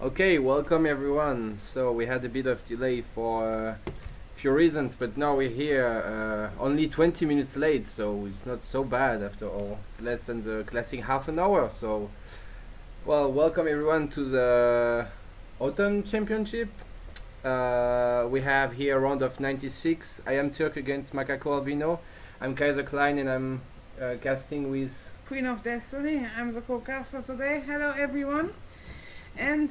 Okay, welcome everyone. So we had a bit of delay for a few reasons, but now we're here only 20 minutes late, so it's not so bad after all. It's less than the classic half an hour, so well, welcome everyone to the Autumn Championship. We have here round of 96. I am Turk against MacacoAlbino. I'm Kaiserklein and I'm casting with QueenOfdestiny. I'm the co-caster today. Hello everyone. And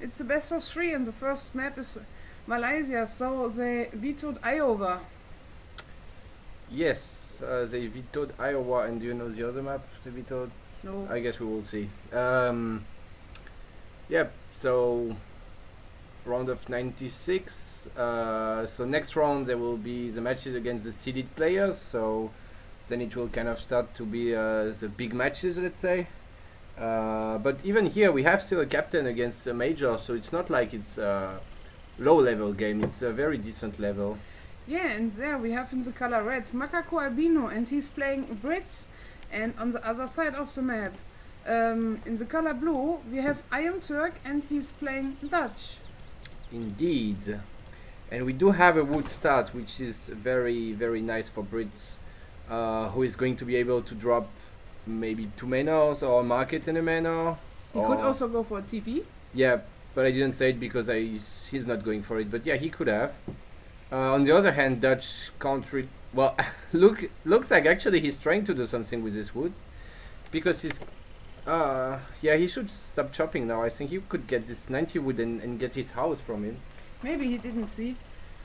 it's the best of 3 and the first map is Malaysia, so they vetoed Iowa. Yes, they vetoed Iowa, and do you know the other map they vetoed? No. I guess we will see. Yeah, so round of 96. So next round there will be the matches against the seeded players, so then it will kind of start to be the big matches, let's say. But even here we have still a captain against a major, so it's not like it's a low level game, it's a very decent level. Yeah, and there we have in the color red MacacoAlbino, and he's playing Brits. And on the other side of the map, in the color blue, we have iamturk, and he's playing Dutch. Indeed. And we do have a wood start, which is very, very nice for Brits, who is going to be able to drop maybe 2 manas or market in a mana. He could also go for a TP. Yeah, but I didn't say it because he's not going for it, but yeah, he could have. On the other hand, Dutch can't well, looks like actually he's trying to do something with this wood, because he's yeah, he should stop chopping now. I think he could get this 90 wood and get his house from it. Maybe he didn't see,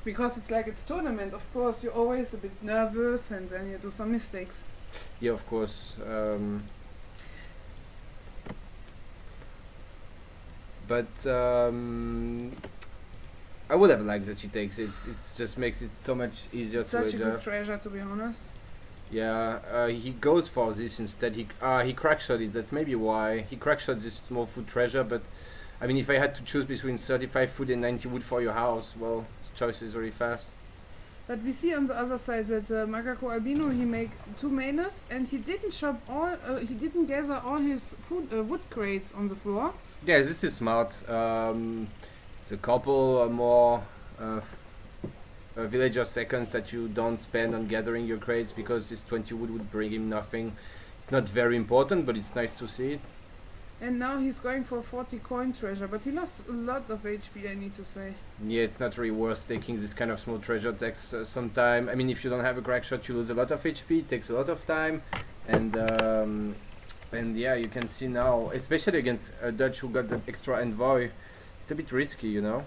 because it's like it's tournament. Of course, you're always a bit nervous, and then you do some mistakes. Yeah, of course. But I would have liked that he takes it. It just makes it so much easier to Such a good adjust. treasure, to be honest. Yeah, he goes for this instead. He crackshot it. That's maybe why he crackshot this small food treasure. But I mean, if I had to choose between 35 food and 90 wood for your house, well, the choice is very fast. But we see on the other side that MacacoAlbino, he make 2 manas, and he didn't chop all. He didn't gather all his food wood crates on the floor. Yeah, this is smart. It's a couple more villager seconds that you don't spend on gathering your crates, because this 20 wood would bring him nothing. It's not very important, but it's nice to see it. And now he's going for 40 coin treasure, but he lost a lot of HP, I need to say. Yeah, it's not really worth taking this kind of small treasure. It takes some time. I mean, if you don't have a crack shot, you lose a lot of HP. It takes a lot of time, and yeah, you can see now, especially against a Dutch who got the extra envoy, it's a bit risky, you know.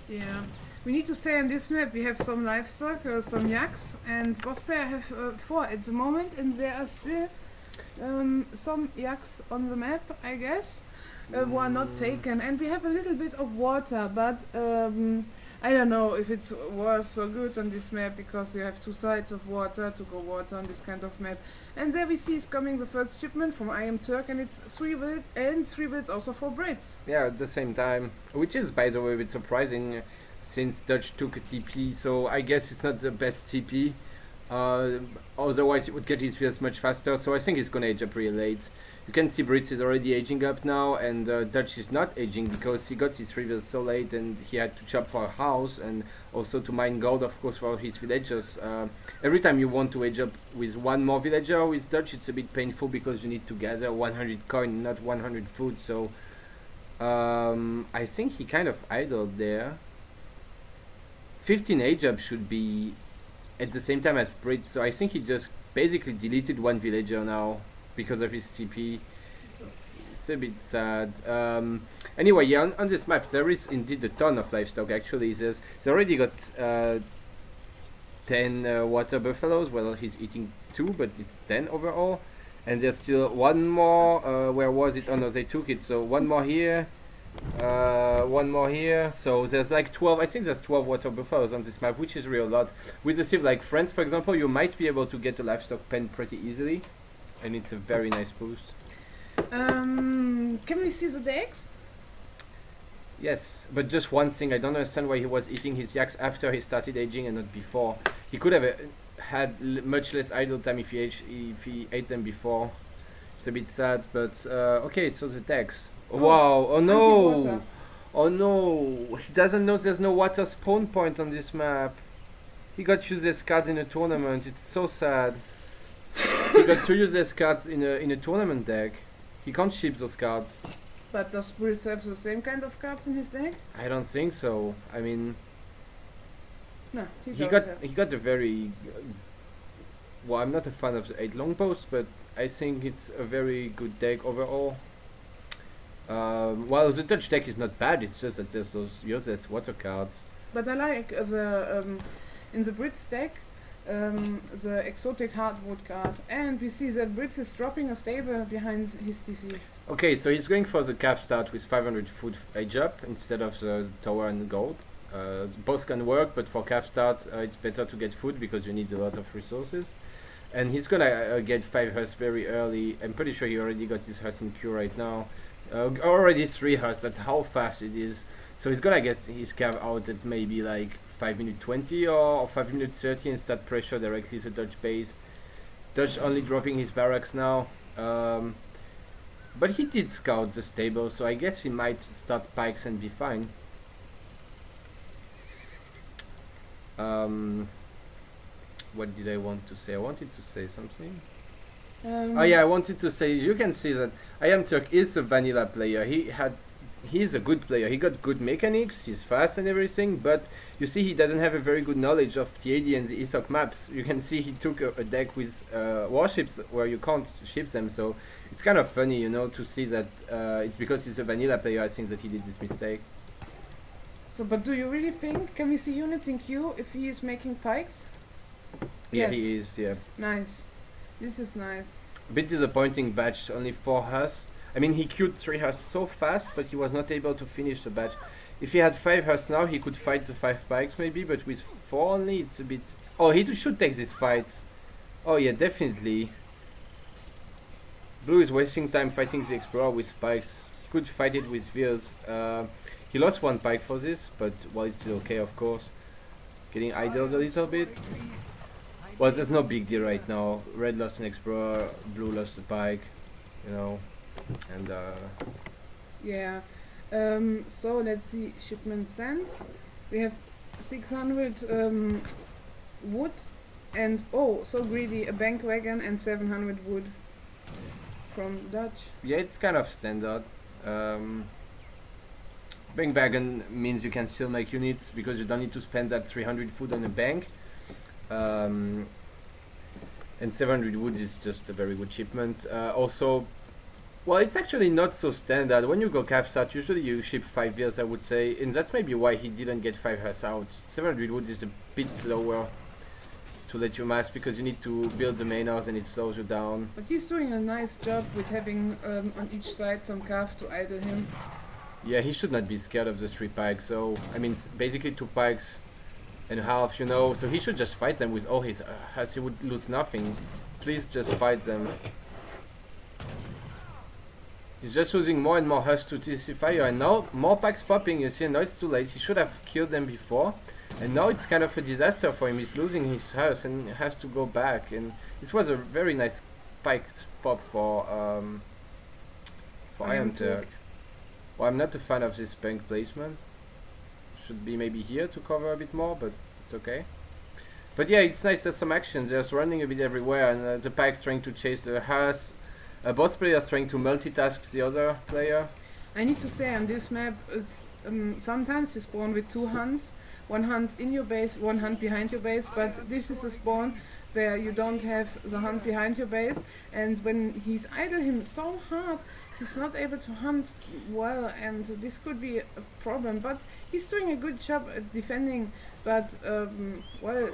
Yeah. We need to say on this map we have some livestock, some yaks, and boss player have 4 at the moment, and there are still some yaks on the map, I guess, who are not taken. And we have a little bit of water, but I don't know if it's worth so good on this map, because you have 2 sides of water to go water on this kind of map. And there we see is coming the first shipment from iamturk, and it's 3 builds and 3 builds also for Brits. Yeah, at the same time, which is, by the way, a bit surprising, since Dutch took a TP, so I guess it's not the best TP. Otherwise it would get his fields much faster, so I think it's gonna age up really late. You can see Brits is already aging up now, and Dutch is not aging because he got his reveals so late, and he had to chop for a house and also to mine gold, of course, for his villagers. Every time you want to age up with 1 more villager with Dutch, it's a bit painful because you need to gather 100 coin, not 100 food, so I think he kind of idled there. 15 age up should be at the same time as Brits, so I think he just basically deleted 1 villager now because of his TP. It's a bit sad. Anyway, yeah, on this map there is indeed a ton of livestock. Actually, they already got 10 water buffaloes. Well, he's eating 2, but it's 10 overall, and there's still 1 more. Where was it? Oh no, they took it. So 1 more here. 1 more here, so there's like 12. I think there's 12 water buffaloes on this map, which is real lot. With a civ like France, for example, you might be able to get a livestock pen pretty easily, and it's a very nice boost. Can we see the decks? Yes, but just one thing, I don't understand why he was eating his yaks after he started aging and not before. He could have had much less idle time if he ate them before. It's a bit sad, but okay, so the decks. Wow, oh no! Anti-water. Oh no! He doesn't know there's no water spawn point on this map. He got useless cards in a tournament, it's so sad. He got 2 useless cards in a tournament deck. He can't ship those cards. But does Brits have the same kind of cards in his deck? I don't think so. I mean, No, he got a very well, I'm not a fan of the 8 longbows, but I think it's a very good deck overall. Well, the Dutch deck is not bad, it's just that there's those useless water cards. But I like the in the Brits deck the exotic hardwood card, and we see that Brits is dropping a stable behind his DC. Okay, so he's going for the calf start with 500 food age up instead of the tower and gold. Both can work, but for calf start it's better to get food because you need a lot of resources. And he's gonna get 5 hearths very early. I'm pretty sure he already got his hearth in queue right now. Already 3 hearths, that's how fast it is. So he's gonna get his calf out at maybe like 5 minute 20 or 5 minute 30 and start pressure directly the Dutch base. Dutch only dropping his barracks now. But he did scout the stable, so I guess he might start pikes and be fine. What did I want to say? I wanted to say something. Oh yeah, I wanted to say, you can see that iamturk is a vanilla player. He's a good player. He got good mechanics, he's fast and everything, but you see he doesn't have a very good knowledge of the AD and the ESOC maps. You can see he took a deck with warships where you can't ship them, so it's kind of funny, you know, to see that it's because he's a vanilla player, I think, that he did this mistake. So, but do you really think, can we see units in queue if he is making pikes? Yeah, Yes. he is, yeah. Nice. This is nice. A bit disappointing batch, only 4 hearths. I mean, he queued 3 hearths so fast, but he was not able to finish the batch. If he had 5 hearths now, he could fight the 5 pikes maybe, but with 4 only, it's a bit... Oh, he should take this fight. Oh yeah, definitely. Blue is wasting time fighting the Explorer with pikes. He could fight it with Veers. He lost 1 pike for this, but well, it's still okay, of course. Getting idled a little bit. Well, there's no big deal right now. Red lost an Explorer, Blue lost a pike, you know, and Yeah. So let's see, shipment sent. We have 600 wood and oh, so greedy, a bank wagon and 700 wood from Dutch. yeah, it's kind of standard. Bank wagon means you can still make units because you don't need to spend that 300 food on a bank. And 700 wood is just a very good shipment. Also, well, it's actually not so standard. When you go calf start, usually you ship 5 years, I would say, and that's maybe why he didn't get 5 hearths out. 700 wood is a bit slower to let you mass because you need to build the main house and it slows you down. But he's doing a nice job with having on each side some calf to idle him. Yeah, he should not be scared of the 3 pikes. So, I mean, basically 2 pikes and a half, you know. So he should just fight them with all his hearths. He would lose nothing. Please just fight them. He's just using more and more hearths to TC fire, and now more packs popping, you see, now it's too late. He should have killed them before, and now it's kind of a disaster for him. He's losing his hearth and has to go back, and this was a very nice pike pop for iamturk. Well, I'm not a fan of this bank placement. Should be maybe here to cover a bit more, but it's okay. But yeah, it's nice, there's some action, there's running a bit everywhere, and the pike's trying to chase the hearth. Both players trying to multitask the other player. I need to say on this map, it's sometimes you spawn with 2 hunts, 1 hunt in your base, 1 hunt behind your base, but this is a spawn where you don't have the hunt behind your base, and when he's idle him so hard, he's not able to hunt well, and this could be a problem, but he's doing a good job at defending. But, well,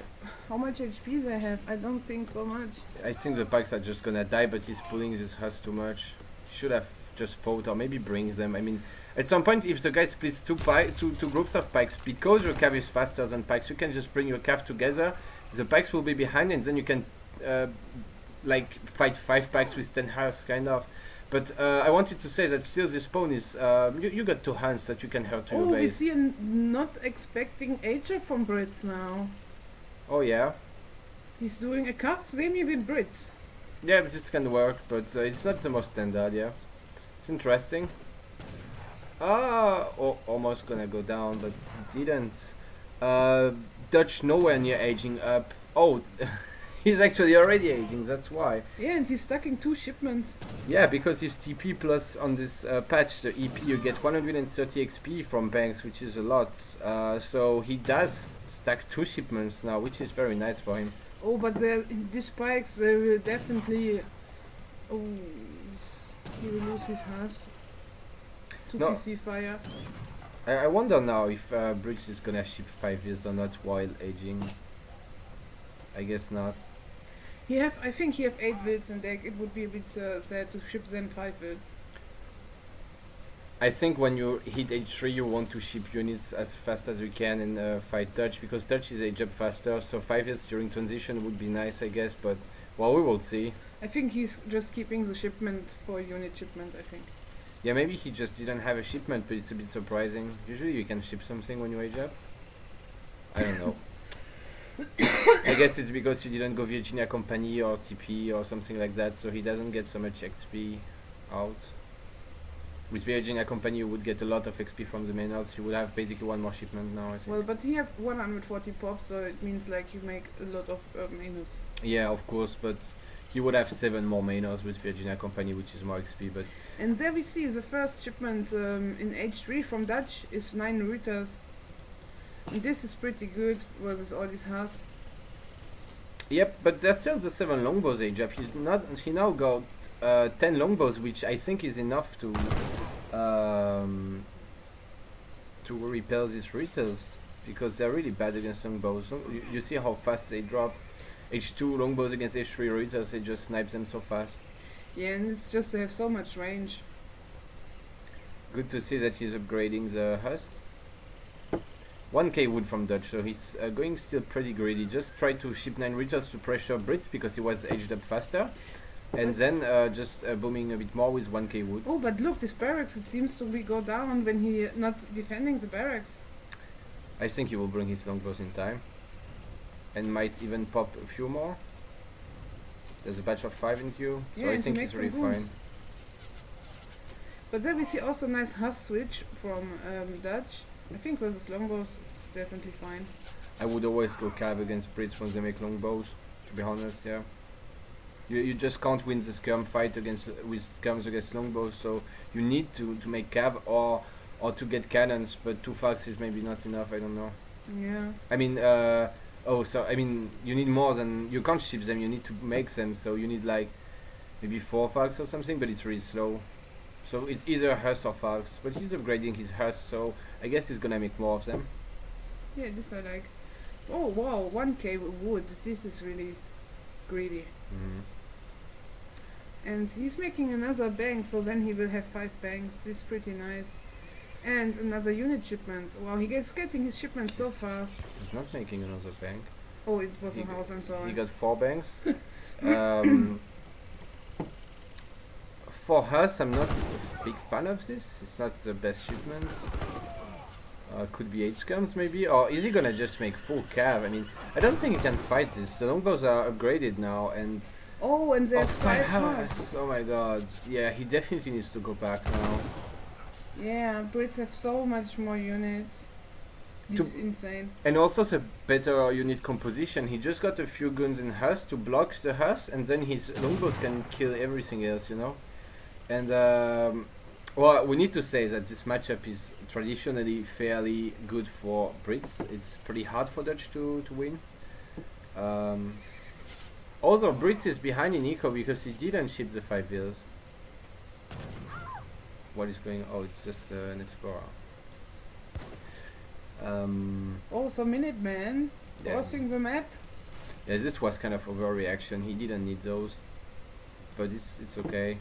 how much HP they have? I don't think so much. I think the pikes are just gonna die, but he's pulling this hearth too much. He should have just fought or maybe brings them. I mean, at some point, if the guy splits two groups of pikes, because your cav is faster than pikes, you can just bring your cav together. The pikes will be behind, and then you can, like, fight 5 pikes with 10 hearths, kind of. But I wanted to say that still this spawn is, you got 2 hands that you can hurt to your Oh, base. we see a not expecting Age from Brits now. Oh yeah? He's doing a cuff semi with Brits. Yeah, this can work, but it's not the most standard, yeah. It's interesting. Almost gonna go down, but didn't. Dutch nowhere near aging up. Oh, he's actually already aging, that's why. Yeah, and he's stacking 2 shipments. Yeah, because his TP plus on this patch, the EP, you get 130 XP from banks, which is a lot. So he does stack 2 shipments now, which is very nice for him. Oh, but these spikes, they will definitely... Oh, he will lose his house to No. PC fire. I wonder now if Brits is gonna ship 5 years or not while aging. I guess not. I think he have 8 builds in deck. It would be a bit sad to ship then 5 builds. I think when you hit age 3 you want to ship units as fast as you can and fight Dutch, because Dutch is age up faster, so 5 years during transition would be nice, I guess, but well, we will see. I think he's just keeping the shipment for unit shipment, I think. Yeah, maybe he just didn't have a shipment, but it's a bit surprising. Usually you can ship something when you age up. I don't know. I guess it's because he didn't go Virginia Company or TP or something like that, so he doesn't get so much XP out. With Virginia Company you would get a lot of XP from the mainers. You would have basically 1 more shipment now, I think. Well, but he have 140 pops, so it means like you make a lot of minus. Yeah, of course, but he would have 7 more mainers with Virginia Company, which is more XP, but... And there we see the first shipment in H3 from Dutch is 9 routers. And this is pretty good versus all this has. Yep, but there's still the 7 longbows age up. He now got 10 longbows, which I think is enough to repel these routers, because they're really bad against longbows. You see how fast they drop. H2 longbows against H3 routers, they just snipe them so fast. Yeah, and it's just they have so much range. Good to see that he's upgrading the husk. 1k wood from Dutch, so he's going still pretty greedy. Just try to ship 9 routers to pressure Brits because he was aged up faster. And then just booming a bit more with 1k wood. Oh, but look, this barracks, it seems to go down when he not defending the barracks. I think he will bring his longbows in time. And might even pop a few more. There's a batch of 5 in queue, so Yeah, I think he's really fine. But then we see also a nice husk switch from Dutch. I think versus longbows, it's definitely fine. I would always go cav against Brits when they make longbows, to be honest, yeah. You just can't win the skirm fight with skirms against longbows, so you need to make cav or to get cannons, but 2 fags is maybe not enough, I don't know. Yeah. I mean, you need more than, you can't ship them, you need to make them, so you need like maybe 4 fags or something, but it's really slow. So it's either Husk or fags, but he's upgrading his Husk, so I guess he's gonna make more of them. Yeah, this I like. Oh wow, 1k wood, this is really greedy. And he's making another bank, so then he will have 5 banks. This is pretty nice. And another unit shipment. Wow, he is getting his shipment so fast. He's not making another bank. Oh, it was a house, I'm sorry. He got 4 banks. For us, I'm not a big fan of this. It's not the best shipment. Could be 8 skirms maybe, or is he gonna just make full cav? I mean, I don't think he can fight this. The longbows are upgraded now, and oh, and there's 5 Husk. Oh my god, yeah, he definitely needs to go back now. Yeah, Brits have so much more units. It's insane. And also the better unit composition. He just got a few guns in Husk to block the Husk, and then his longbows can kill everything else, you know. And well, we need to say that this matchup is traditionally fairly good for Brits. It's pretty hard for Dutch to win. Also, Brits is behind in eco because he didn't ship the 5 years. What is going? Oh, it's just an explorer. Oh, so Minuteman Yeah. crossing the map. Yeah, this was kind of overreaction. He didn't need those, but it's okay.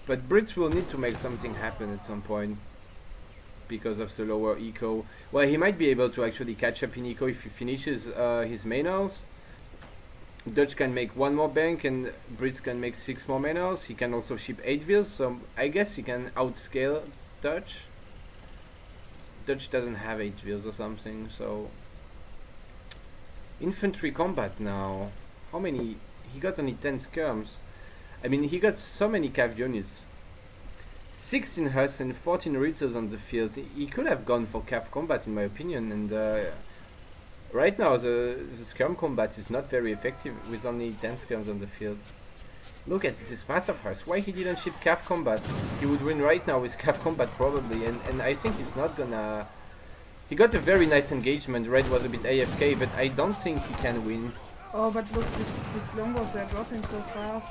But Brits will need to make something happen at some point because of the lower eco. Well, he might be able to actually catch up in eco if he finishes his mainers. Dutch can make 1 more bank and Brits can make 6 more mainers. He can also ship 8 wheels, so I guess he can outscale Dutch. Dutch doesn't have 8 wheels or something, so... Infantry combat now. how many? He got only 10 skirms. I mean, he got so many cav units. 16 Hus and 14 Ritters on the field. He could have gone for cav combat in my opinion, and right now the skirm combat is not very effective with only 10 skirms on the field. Look at this massive Hus. Why he didn't ship cav combat? He would win right now with cav combat probably, and I think he's not gonna... He got a very nice engagement. Red was a bit AFK, but I don't think he can win. Oh, but look, this longbows are dropping so fast.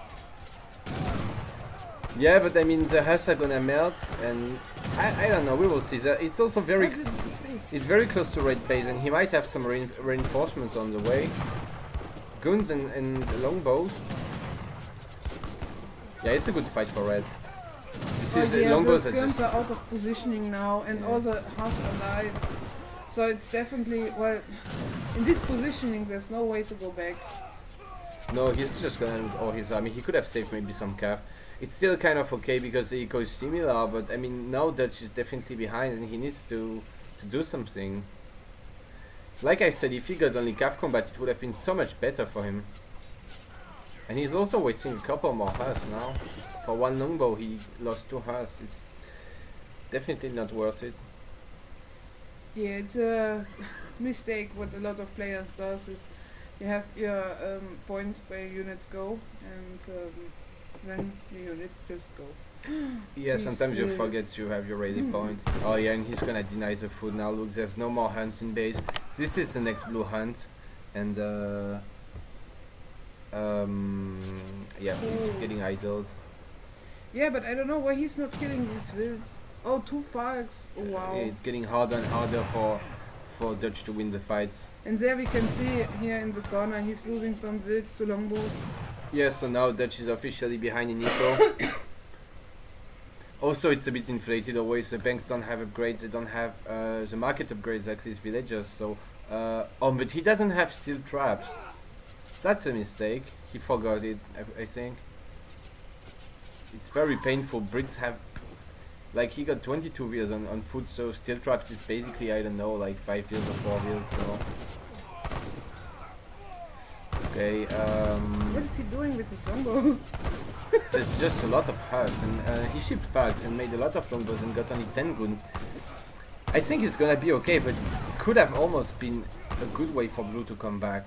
Yeah, but I mean the Hus are gonna melt, and I don't know. We will see. That it's also very it's very close to red base, and he might have some reinforcements on the way. Guns and longbows. Yeah, it's a good fight for red. This is yeah, longbows the skirms are out of positioning now, and all the Hus are alive. So it's definitely, well, in this positioning there's no way to go back. No, he's just gonna lose all his army. He could have saved maybe some cav. It's still kind of okay because the eco is similar, but I mean now Dutch is definitely behind and he needs to do something. Like I said, if he got only cav combat it would have been so much better for him. And he's also wasting a couple more Hus now. For one longbow he lost 2 Hus. It's definitely not worth it. Yeah, it's a mistake what a lot of players does is you have your point where units go, and then the units just go. Yeah, sometimes you forget you have your ready point. Oh yeah, and he's gonna deny the food now. Look, there's no more hunts in base. This is the next blue hunt, and yeah, he's getting idled. Yeah, but I don't know why he's not killing these wilds. Oh, 2 Falks. Oh, wow. It's getting harder and harder for Dutch to win the fights. And there we can see here in the corner he's losing some wilds to longbows. Yeah, so now Dutch is officially behind in eco. Also, it's a bit inflated always. The banks don't have upgrades. They don't have the market upgrades like these villagers. So, oh, but he doesn't have steel traps. That's a mistake. He forgot it, I think. It's very painful. Brits have, like, he got 22 wheels on foot, so steel traps is basically, I don't know, like 5 wheels or 4 wheels. So, okay. What is he doing with his longbows? There's just a lot of Hus, and he shipped Falks and made a lot of longbows and got only 10 guns. I think it's gonna be okay, but it could have almost been a good way for Blue to come back.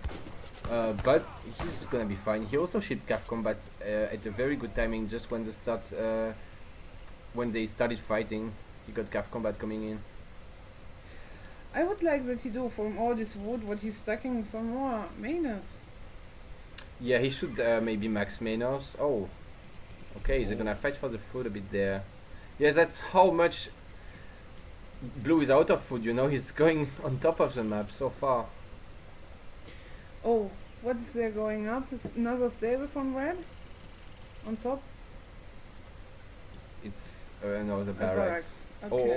But he's gonna be fine. He also shipped cav combat at a very good timing, just when when they started fighting. He got cav combat coming in. I would like that he do from all this wood what he's stacking some more Manors. Yeah, he should maybe max Manors. Oh, okay, they're gonna fight for the food a bit there. Yeah, that's how much Blue is out of food, you know. He's going on top of the map so far. Oh, what is there going up? It's another stable from red? On top? It's no, the barracks. Okay.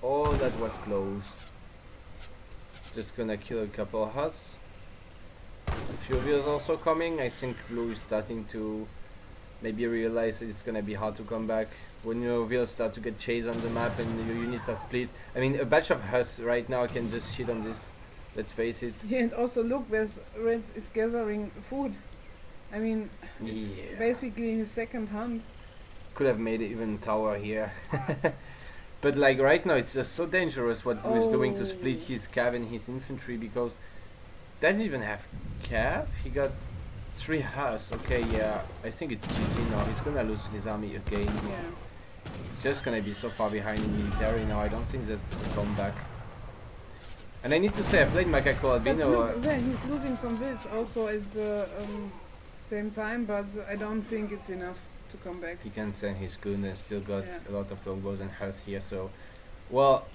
Oh, that was close. Just gonna kill a couple of Hus. A few wheels also coming. I think Blue is starting to maybe realize it's gonna be hard to come back when your wheels start to get chased on the map and your units are split. I mean, a batch of Hus right now can just shit on this. Let's face it. Yeah, and also look where red is gathering food. I mean, it's basically his second hunt. Could have made it even tower here. But like right now it's just so dangerous what Blue is doing to split his cav and his infantry, because doesn't even have cav. He got 3 Hus. Okay, yeah, I think it's GG now. He's gonna lose his army again. Yeah. He's just gonna be so far behind in military now. I don't think that's a comeback. And I need to say, I played MacacoAlbino. Look, there he's losing some wilds also at the same time, but I don't think it's enough to come back. He can send his gun and still got a lot of longbows and Hus here, so... Well,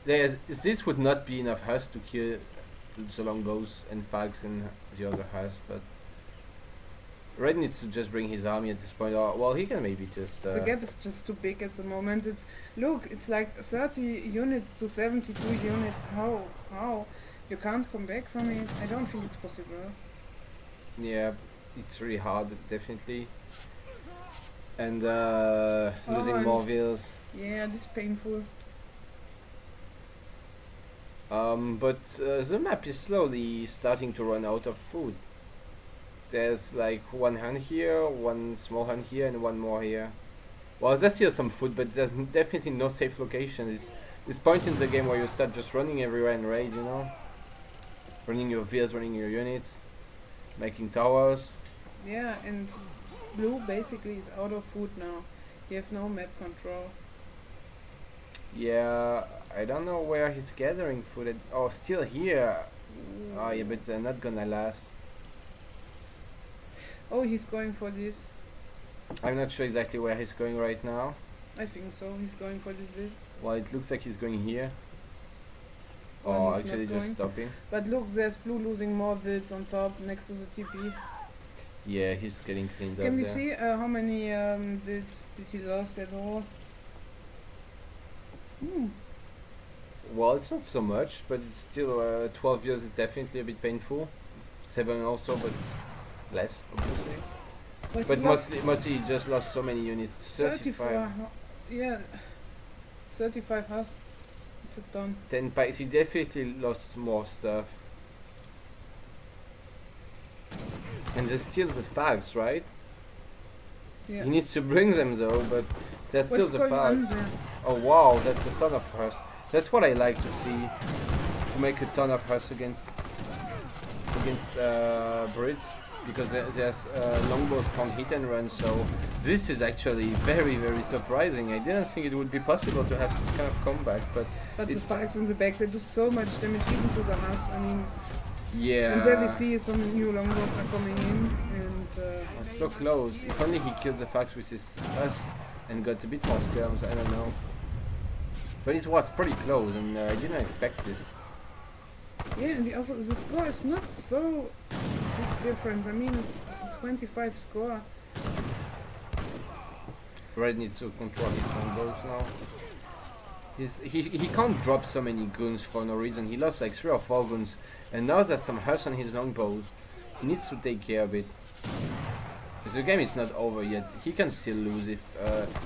this would not be enough Hus to kill the longbows and Falks and the other Hus, but... Red needs to just bring his army at this point, or, well, he can maybe just... The gap is just too big at the moment. Look, it's like 30 units to 72 units. How? You can't come back from it. I don't think it's possible. Yeah, it's really hard, definitely. And losing more wheels. Yeah, this is painful. But the map is slowly starting to run out of food. There's like one hand here, one small hand here, and one more here. Well, there's still some food, but there's definitely no safe location. It's this point in the game where you start just running everywhere and raid, you know? Running your veers, running your units, making towers. Yeah, and blue basically is out of food now. You have no map control. Yeah, I don't know where he's gathering food at. Oh, still here. Oh yeah, but they're not gonna last. Oh, he's going for this. I'm not sure exactly where he's going right now. I think so, he's going for this bit. Well, it looks like he's going here. Or Oh, he's actually not just going. stopping. But look, there's blue losing more builds on top next to the TP. Yeah, he's getting cleaned up Can we there. see how many builds did he lost at all? Well, it's not so much, but it's still 12 years. It's definitely a bit painful. 7 also, but less obviously. But mostly he just lost so many units. 35. Yeah, 35 has. It's a ton. 10 packs. He definitely lost more stuff. And there's still the fags, right? Yeah. He needs to bring them though, but there's still What's the going on fags. there? Oh wow, that's a ton of hearse. That's what I like to see. To make a ton of hearse against Brits, because there's longbows can't hit and run. So this is actually very surprising. I didn't think it would be possible to have this kind of comeback, but the fags in the back, they do so much damage even to the house. I mean, yeah. and there we see some new longbows are coming in, and It's so close. If only he killed the fags with his hearse and got a bit more skirms. I don't know. But it was pretty close, and I didn't expect this. yeah, and also the score is not so big difference. I mean, it's 25 score. Red needs to control his longbows now. He can't drop so many guns for no reason. He lost like 3 or 4 guns, and now there's some hearts on his longbows. He needs to take care of it. The game is not over yet. He can still lose if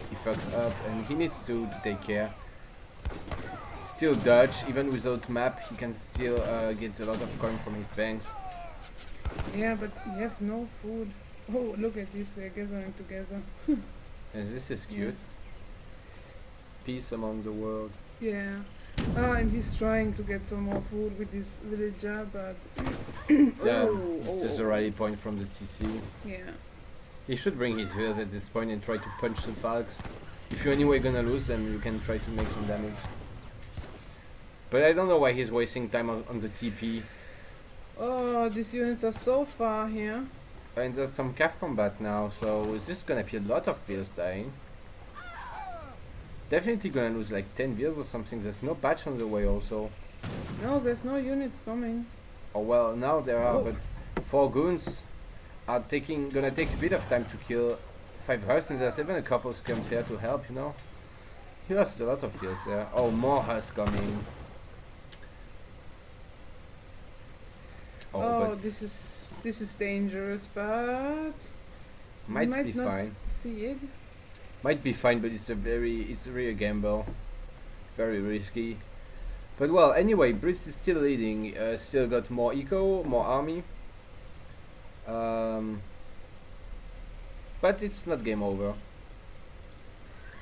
he fucks up, and he needs to take care. Still dodge, even without map, he can still get a lot of coin from his banks. Yeah, but you have no food. Oh, look at this, they're gathering together. And this is cute. Peace among the world. Yeah. And he's trying to get some more food with his villager, but... This is a rally point from the TC. Yeah. He should bring his heals at this point and try to punch the Falcons. If you're anyway gonna lose them, you can try to make some damage. But I don't know why he's wasting time on the TP. Oh, these units are so far here. And there's some calf combat now, so is this gonna be a lot of beers dying? Definitely gonna lose like 10 beers or something. There's no patch on the way also. No, there's no units coming. Oh well, now there are, Oh. but 4 goons are gonna take a bit of time to kill 5 hearths, and there's even a couple scums here to help, you know. He lost a lot of heals there. Oh, more hearths coming. Oh, but this is dangerous, but might might be not fine. see it. Might be fine, but it's a real gamble. Very risky. But well, anyway, Brits is still leading. Still got more eco, more army. But it's not game over.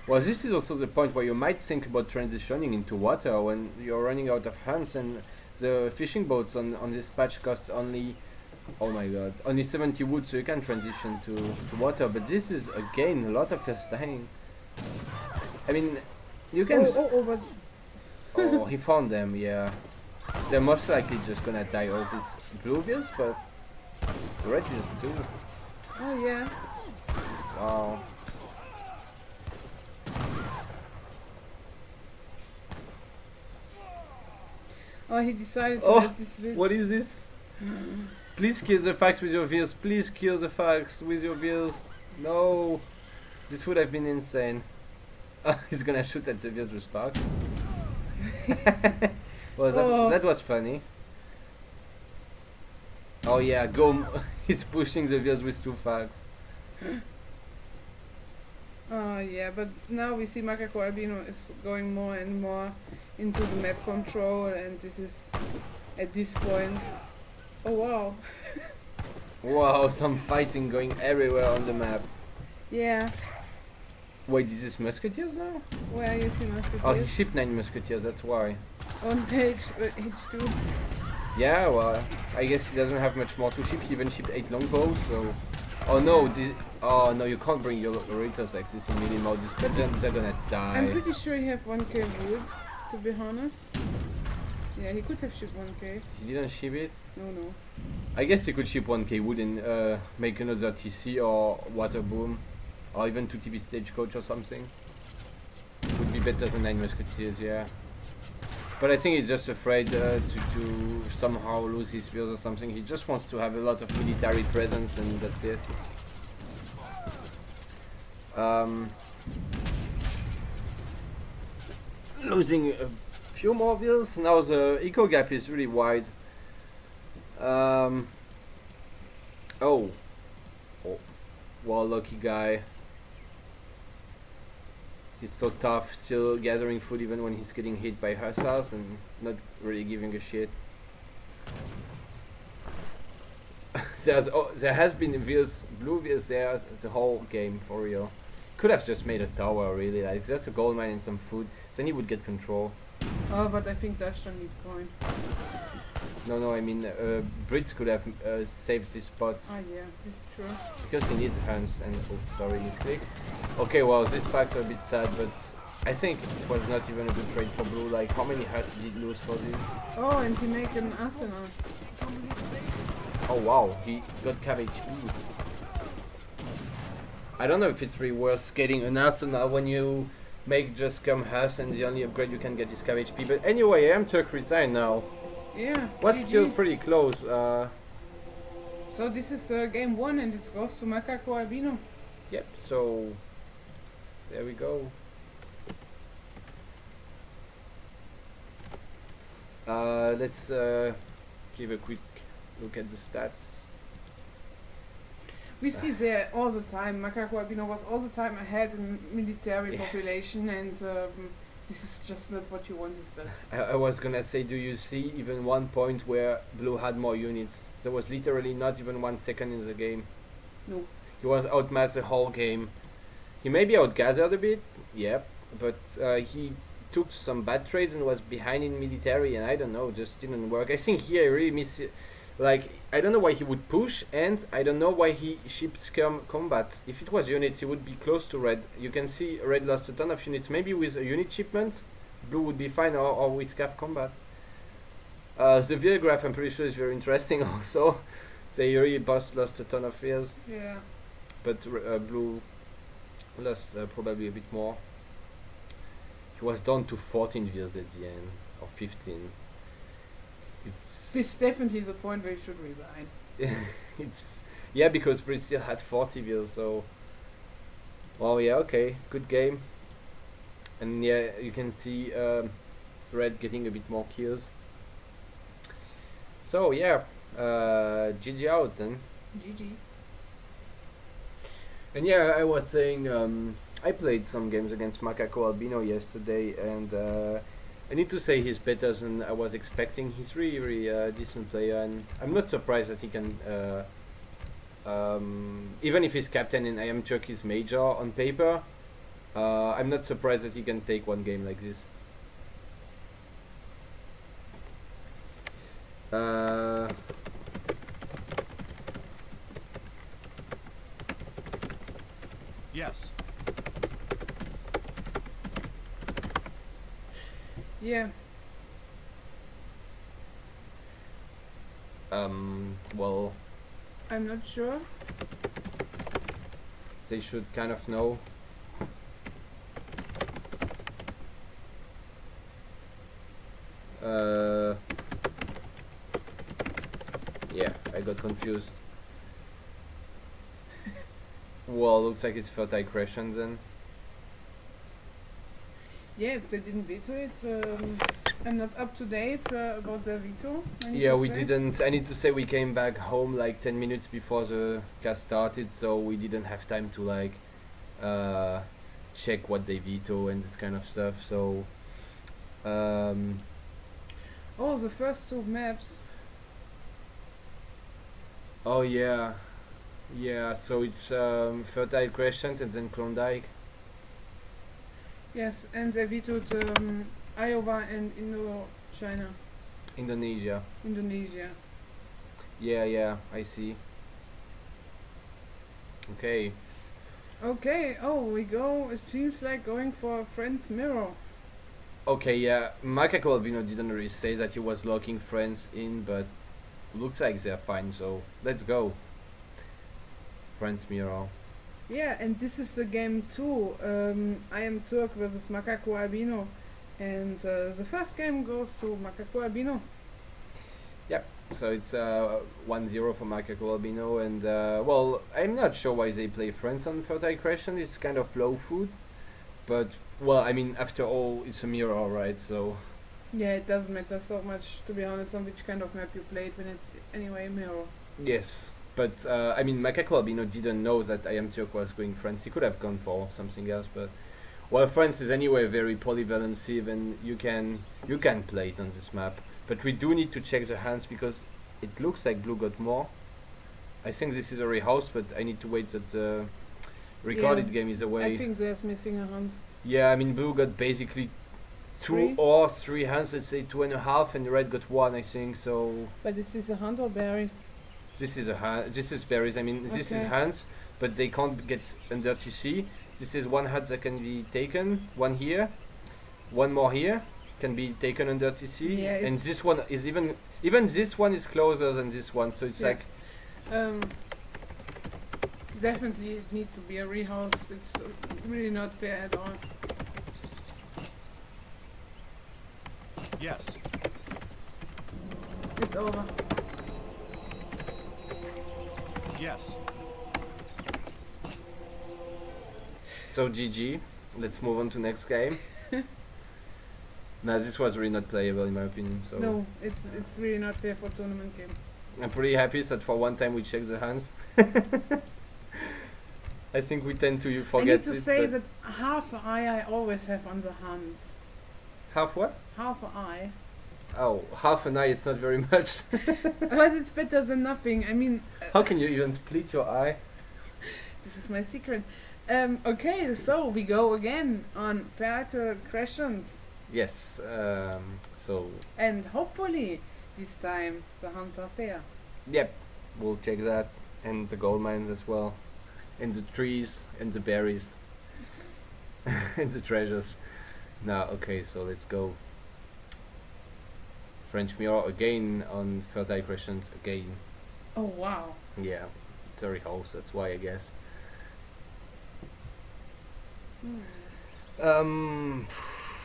Well, this is also the point where you might think about transitioning into water when you're running out of hands, and the fishing boats on this patch cost only, oh my god, only 70 wood, so you can transition to water. But this is again a lot of us dying. I mean, you can. But Oh, he found them. Yeah, they're most likely just gonna die all these bluevilles, but the red is too. oh yeah. Wow. Oh, he decided to Oh, let this win. What is this? Please kill the fags with your wheels. Please kill the fags with your wheels. No, this would have been insane. Oh, he's gonna shoot at the wheels with sparks. Well, that was funny. Oh yeah, go! He's pushing the wheels with 2 fags. Oh yeah, but now we see MacacoAlbino is going more and more into the map control, and this is at this point. Oh wow. Wow, some fighting going everywhere on the map. Yeah. Wait, is this Musketeers now? Where you see Musketeers? Oh, he shipped 9 Musketeers, that's why. On H2. Yeah, well, I guess he doesn't have much more to ship. He even shipped 8 longbows, so... Oh no, oh no, you can't bring your Raiders like this in melee mode. They're gonna die. I'm pretty sure he have 1k wood, to be honest. Yeah, he could have shipped 1k. He didn't ship it? No. I guess he could ship 1k wood and make another TC or water boom. Or even 2 TB stagecoach or something. Would be better than 9 Musketeers, yeah. But I think he's just afraid to somehow lose his fields or something. He just wants to have a lot of military presence and that's it. Losing a few more wheels. Now the eco gap is really wide. Oh, well, lucky guy. He's so tough, still gathering food even when he's getting hit by hussars and not really giving a shit. There has been blue wheels there the whole game for real. Could have just made a tower really, like just a gold mine and some food, then he would get control. Oh, but I think Dutch don't need coin. No, I mean Brits could have saved this spot. Oh yeah, this is true. Because he needs hands and oh sorry, needs click. Okay, well these packs are a bit sad, but I think it was not even a good trade for blue. Like how many hearts did he lose for this? Oh, and he make an arsenal. Oh wow, he got cav HP. I don't know if it's really worth getting an arsenal when you make just come hearts and the only upgrade you can get is cav HP. But anyway, iamturk resigned now. Yeah. Was GG. still pretty close. So this is game 1 and it goes to MacacoAlbino. Yep, so there we go. Let's give a quick look at the stats. We see there all the time, MacacoAlbino was all the time ahead in military population and this is just not what you want instead. I was gonna say, do you see even one point where blue had more units? There was literally not even 1 second in the game. No. He was outmassed the whole game. He maybe outgathered a bit, yep, but he took some bad trades and was behind in military and I don't know, just didn't work. I think here I really miss it. Like, I don't know why he would push and I don't know why he shipped combat. If it was units, he would be close to red. You can see red lost a ton of units. Maybe with a unit shipment, blue would be fine or with cav combat. The wheel graph I'm pretty sure is very interesting also. They really lost a ton of wheels. Yeah. But blue lost probably a bit more. He was down to 14 wheels at the end, or 15. This definitely is a point where you should resign. Yeah, because Brit still had 40 wheels, so well yeah, okay, good game. And yeah, you can see red getting a bit more kills. So yeah, GG out then. GG. And yeah, I was saying I played some games against MacacoAlbino yesterday and I need to say he's better than I was expecting. He's really decent player and I'm not surprised that he can even if he's captain and iamturk is major on paper, I'm not surprised that he can take one game like this. Yes. Yeah. Well, I'm not sure. they should kind of know. Yeah, I got confused. Well, looks like it's fertile Crescent then. Yeah, if they didn't veto it, I'm not up to date about their veto. Yeah, we didn't. I need to say we came back home like 10 minutes before the cast started, so we didn't have time to like check what they veto and this kind of stuff. So, oh, the first two maps. Oh yeah, yeah. So it's Fertile Crescent and then Klondike. Yes, and they vetoed Iowa and China. Indonesia. Indonesia. Yeah, yeah. I see. Okay. Okay, oh, we go, it seems like going for a friend's mirror. Okay, yeah. MacacoAlbino didn't really say that he was locking friends in, but looks like they're fine. So let's go. Friends mirror. Yeah, and this is the game 2, iamturk versus MacacoAlbino. And the first game goes to MacacoAlbino. Yep. So it's 1-0 for MacacoAlbino, and well, I'm not sure why they play friends on Fertile Crescent. It's kind of low food, but well, I mean, after all, it's a mirror, right? So Yeah, it doesn't matter so much, to be honest, on which kind of map you played when it's anyway mirror. yes, but I mean, MacacoAlbino didn't know that iamturk was going friends. He could have gone for something else, but well, friends is anyway very polyvalent sieve, and you can play it on this map. But we do need to check the hands because it looks like blue got more. I think this is a rehouse, but I need to wait that the recorded game is away. I think there's missing a hand. Yeah, I mean blue got basically 2 or 3 hands, let's say 2.5, and red got 1, I think. So But this is a hand or berries? this is a hand. This is berries. I mean this is Okay. hands, but they can't get under TC. This is one hand that can be taken. One here, one more here. Can be taken under TC, Yeah, and it's- this one is even this one is closer than this one, so it's Yeah. like Definitely it need to be a rehouse. It's really not fair at all. Yes. It's over. Yes. so GG. Let's move on to next game. Nah, this was really not playable in my opinion. So No, it's really not fair for tournament game. I'm pretty happy that for one time we checked the hands. I think we tend to forget I need to it, say but that half an eye I always have on the hands. half what? Half an eye. Oh, half an eye. It's not very much. But it's better than nothing. I mean, How can you even split your eye? this is my secret. Okay, so we go again on Fertile Crescents. Yes. So And hopefully this time the hands are fair. yep, we'll check that, and the gold mines as well, and the trees and the berries, and the treasures. Now, okay, so let's go. French mirror again on Fertile Crescent again. Oh wow. Yeah, it's a rehouse. That's why I guess.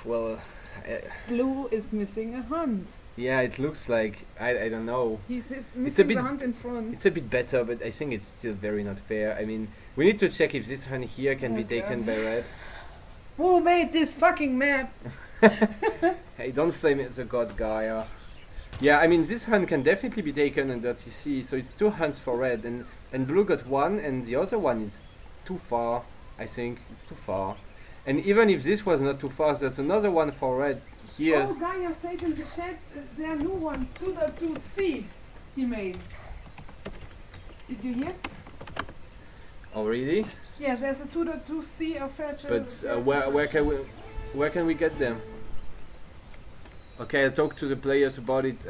Well, Blue is missing a hand. yeah, it looks like I don't know. He's a missing bit- the hand in front. It's a bit better, but I think it's still very not fair. I mean, we need to check if this hand here can be Oh, taken God. by red. Who made this fucking map? Hey, don't flame the god Gaia. Yeah, I mean, this hand can definitely be taken under TC, so it's 2 hands for red, and blue got 1, and the other one is too far. I think it's too far. And even if this was not too far, there's another one for red here. Oh, Gaia said in the chat there are new ones. 2.2C he made. Did you hear? Oh, really? Yes, there's a 2.2C of Fertile. But where can we get them? Okay, I'll talk to the players about it.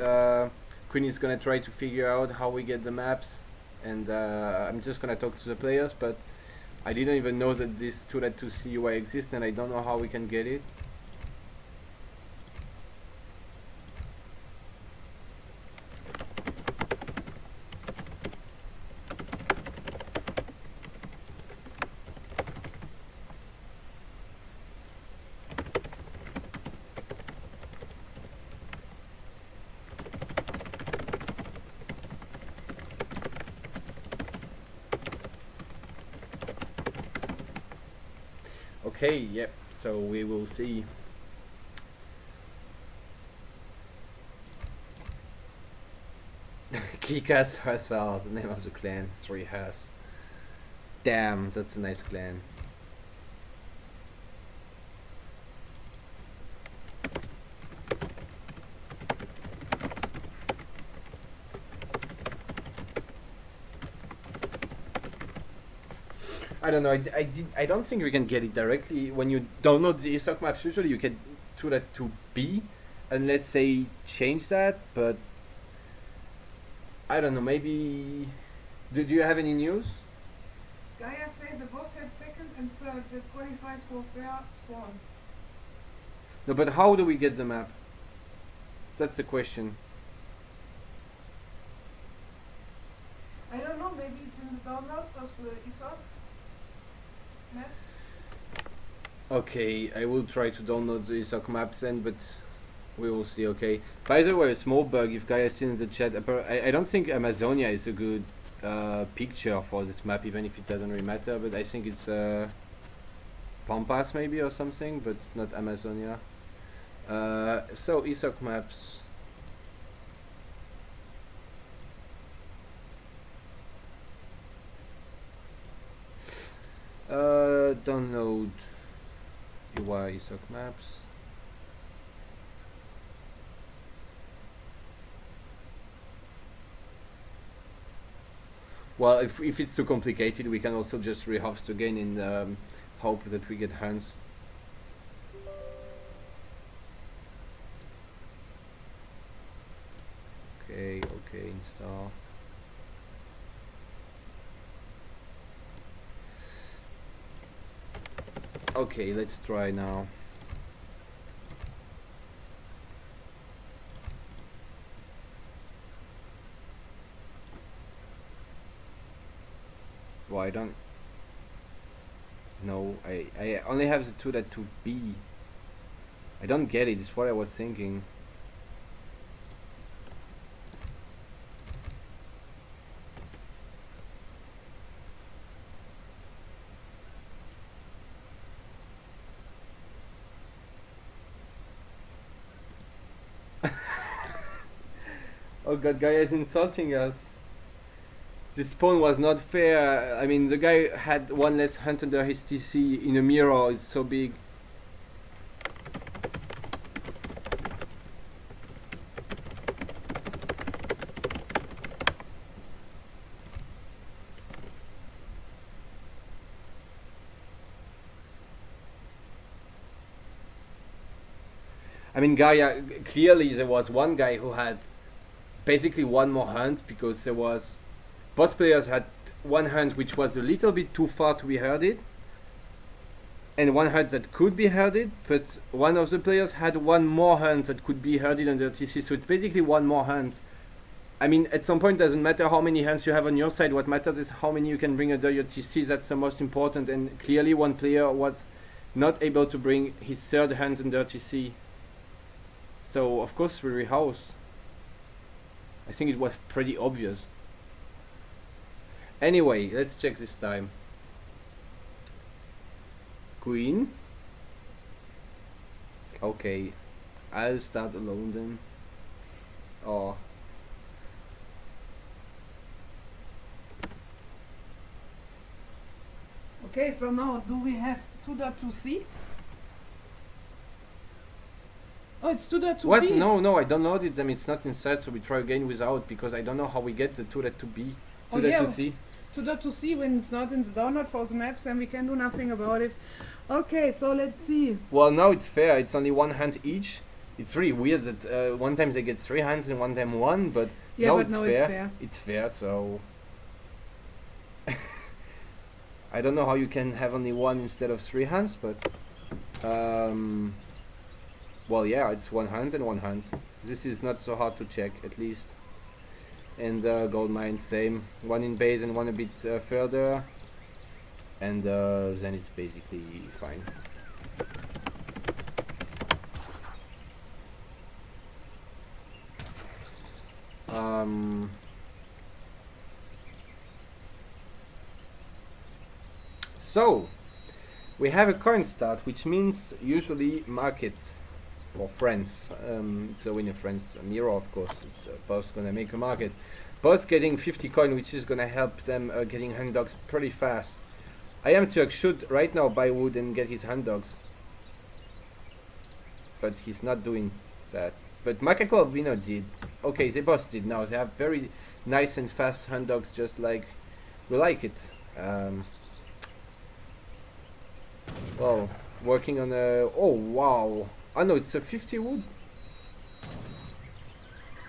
Queen is gonna try to figure out how we get the maps, and I'm just gonna talk to the players. But I didn't even know that this 2.2C UI exists, and I don't know how we can get it. Okay, yep, so we will see. Kikas Hussars, the name of the clan, 3 Huss. Damn, that's a nice clan. I don't know. I don't think we can get it directly when you download the ESOC maps. Usually you can do that to B, unless they change that. But I don't know. Maybe. Do you have any news? Gaia says the boss had second and third. That qualifies for fair spawn. No, but how do we get the map? That's the question. I don't know. Maybe it's in the downloads of the ESOC map. Okay, I will try to download the ESOC maps then, but we will see. Okay. By the way, a small bug. If Gaia is still in the chat, I don't think Amazonia is a good picture for this map, even if it doesn't really matter. But I think it's Pampas maybe or something, but it's not Amazonia. So ESOC maps. Download UI ESOC maps. Well, if it's too complicated, we can also just rehost again in hope that we get hands. Okay, install. Okay, let's try now. Well, I don't know. I only have the two that to B. I don't get it. It's what I was thinking. Oh god, guy is insulting us. This spawn was not fair. I mean, the guy had one less hunt under his TC in a mirror. It's so big. I mean, Gaia, clearly there was one guy who had basically one more hunt, because there was both players had one hunt which was a little bit too far to be herded, and one hunt that could be herded, but one of the players had one more hunt that could be herded under TC, so it's basically one more hunt. I mean, at some point, it doesn't matter how many hunts you have on your side. What matters is how many you can bring under your TC. That's the most important, and clearly one player was not able to bring his third hunt under TC. So of course we rehouse. I think it was pretty obvious. Anyway, let's check this time. Queen. Okay, I'll start alone then. Oh. Okay, so now do we have 2.2c? Oh, it's 2.2b. What? No, I downloaded them. It's not inside, so we try again without, because I don't know how we get the 2.2b. 2.2c. 2.2c, when it's not in the download for the maps, then we can do nothing about it. Okay, so let's see. Well, now it's fair. It's only one hand each. It's really weird that one time they get 3 hands and one time 1, but yeah, now but it's now fair. It's fair. It's fair, so I don't know how you can have only 1 instead of 3 hands, but well, yeah, it's 1 hand and 1 hand. This is not so hard to check, at least. And gold mine, same. 1 in base and 1 a bit further, and then it's basically fine. So we have a coin start, which means usually markets for friends. So when your friends mirror, of course, it's both gonna make a market. Both getting 50 coin, which is gonna help them getting hand dogs pretty fast. iamturk should right now buy wood and get his hand dogs, but he's not doing that. But MacacoAlbino did. Okay, they both did now. They have very nice and fast hand dogs, just like we like it. Well, working on a... Oh, wow. Oh, no, it's a 50 wood?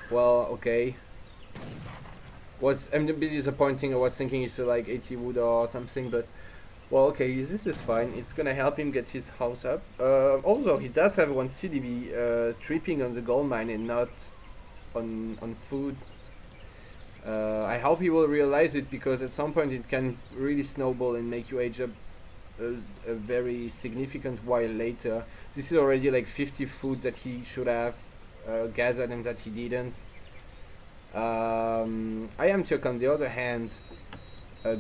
Well, okay. I'm a bit disappointing. I was thinking it's like 80 wood or something, but... Well, okay, this is fine. It's gonna help him get his house up. Also, he does have one CDB tripping on the gold mine and not on food. I hope he will realize it, because at some point it can really snowball and make you age up a very significant while later. This is already like 50 food that he should have gathered and that he didn't. iamturk, on the other hand,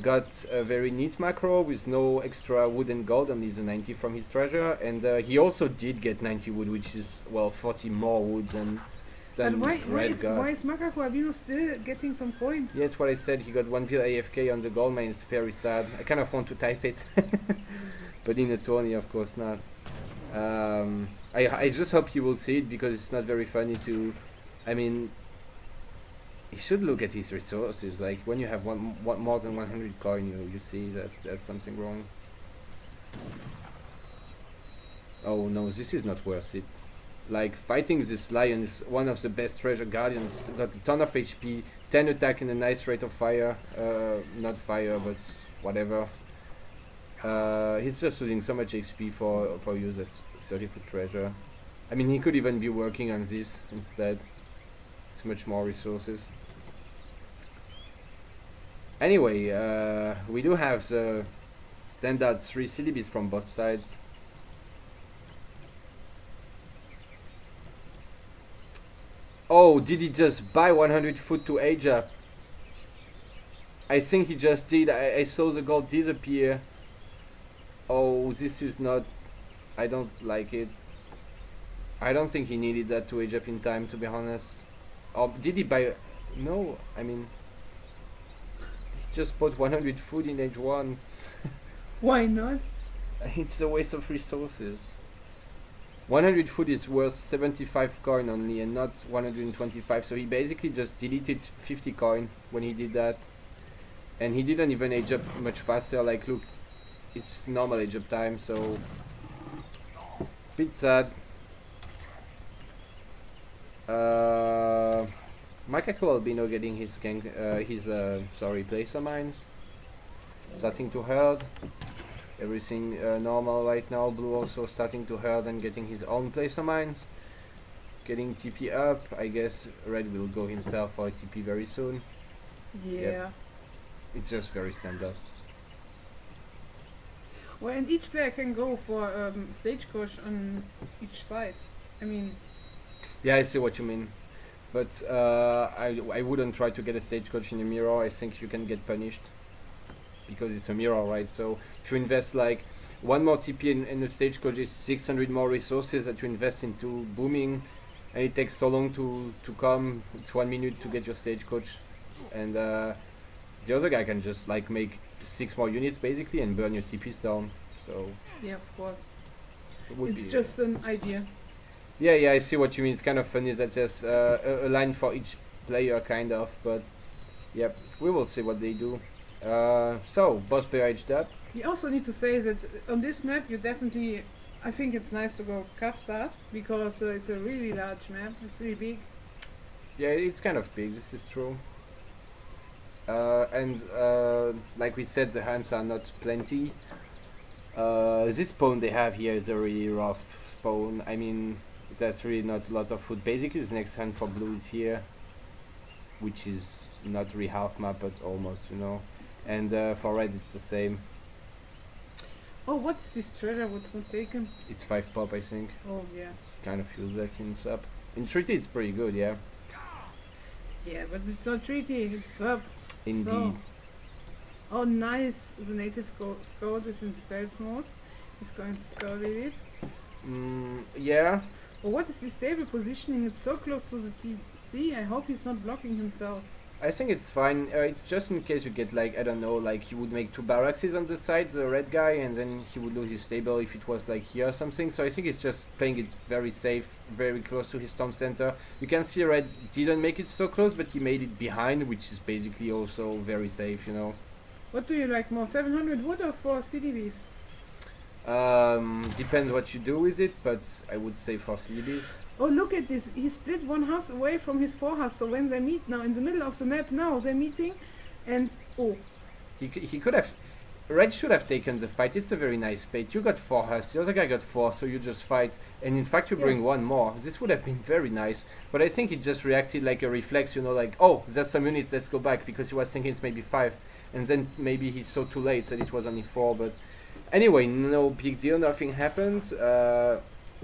got a very neat macro with no extra wood and gold, only the 90 from his treasure, and he also did get 90 wood, which is, well, 40 more wood than why got. is MacacoAlbino still getting some coin? Yeah, that's what I said. He got 1 kill AFK on the gold mine. It's very sad. I kind of want to type it, but in a tourney, of course not. I just hope he will see it, because it's not very funny to... I mean, he should look at his resources. Like, when you have more than 100 coin, you see that there's something wrong. Oh no, this is not worth it. Like, fighting this lion is one of the best treasure guardians. Got a ton of HP, 10 attack and a nice rate of fire. Not fire, but whatever. He's just losing so much HP for use as 30-foot treasure. I mean, he could even be working on this instead. It's much more resources. Anyway, we do have the standard 3 CDBs from both sides. Oh, did he just buy 100 foot to age up? I think he just did. I saw the gold disappear. Oh, this is not... I don't like it. I don't think he needed that to age up in time, to be honest. Oh, did he buy... No, I mean... He just bought 100 food in age 1. Why not? It's a waste of resources. 100 food is worth 75 coin only and not 125, so he basically just deleted 50 coin when he did that. And he didn't even age up much faster. Like, look, it's normal age up time, so... Bit sad. MacacoAlbino getting his placer mines. Starting to herd. Everything normal right now. Blue also starting to herd and getting his own placer mines. Getting TP up. I guess Red will go himself for a TP very soon. Yeah. Yep. It's just very standard. Well, and each player can go for stagecoach on each side. I mean... Yeah, I see what you mean. But I wouldn't try to get a stagecoach in a mirror. I think you can get punished. Because it's a mirror, right? So if you invest like one more TP in a stagecoach is 600 more resources that you invest into booming, and it takes so long to come. It's 1 minute to get your stagecoach, and the other guy can just like make 6 more units basically and burn your TPs down. So yeah, of course. It's just an idea. Yeah, I see what you mean. It's kind of funny that there's a line for each player, kind of, but yep, we will see what they do. So, boss player aged up. You also need to say that on this map you definitely, I think it's nice to go calf start, because it's a really large map, it's really big. Yeah, it's kind of big, this is true. And like we said, the hands are not plenty. This spawn they have here is a really rough spawn. I mean, there's really not a lot of food. Basically, the next hand for blue is here, which is not really half map, but almost, you know. And for red it's the same. Oh, what is this treasure? What's not taken? It's 5 pop, I think. Oh yeah. It's kind of useless in sub. In treaty it's pretty good, yeah. Yeah, but it's not treaty, it's sub. Indeed. So. Oh nice, the native scout is in stealth mode. He's going to scout with it. Yeah. Oh, what is this stable positioning? It's so close to the TC. I hope he's not blocking himself. I think it's fine. It's just in case you get like, I don't know, like he would make 2 barracks on the side, the red guy, and then he would lose his stable if it was like here or something. So I think it's just playing it very safe, very close to his storm center. You can see red didn't make it so close, but he made it behind, which is basically also very safe, you know. What do you like more, 700 wood or 4 CDBs? Depends what you do with it, but I would say for CDBs. Oh, look at this. He split one house away from his 4 house. So when they meet now in the middle of the map, now they're meeting, and oh, He could have. Red should have taken the fight. It's a very nice bait. You got 4 husks, the other guy got 4, so you just fight. And in fact, you bring 1 more. This would have been very nice. But I think he just reacted like a reflex, you know, like, oh, there's some units, let's go back, because he was thinking it's maybe 5. And then maybe he saw too late, said it was only 4. But anyway, no big deal, nothing happened.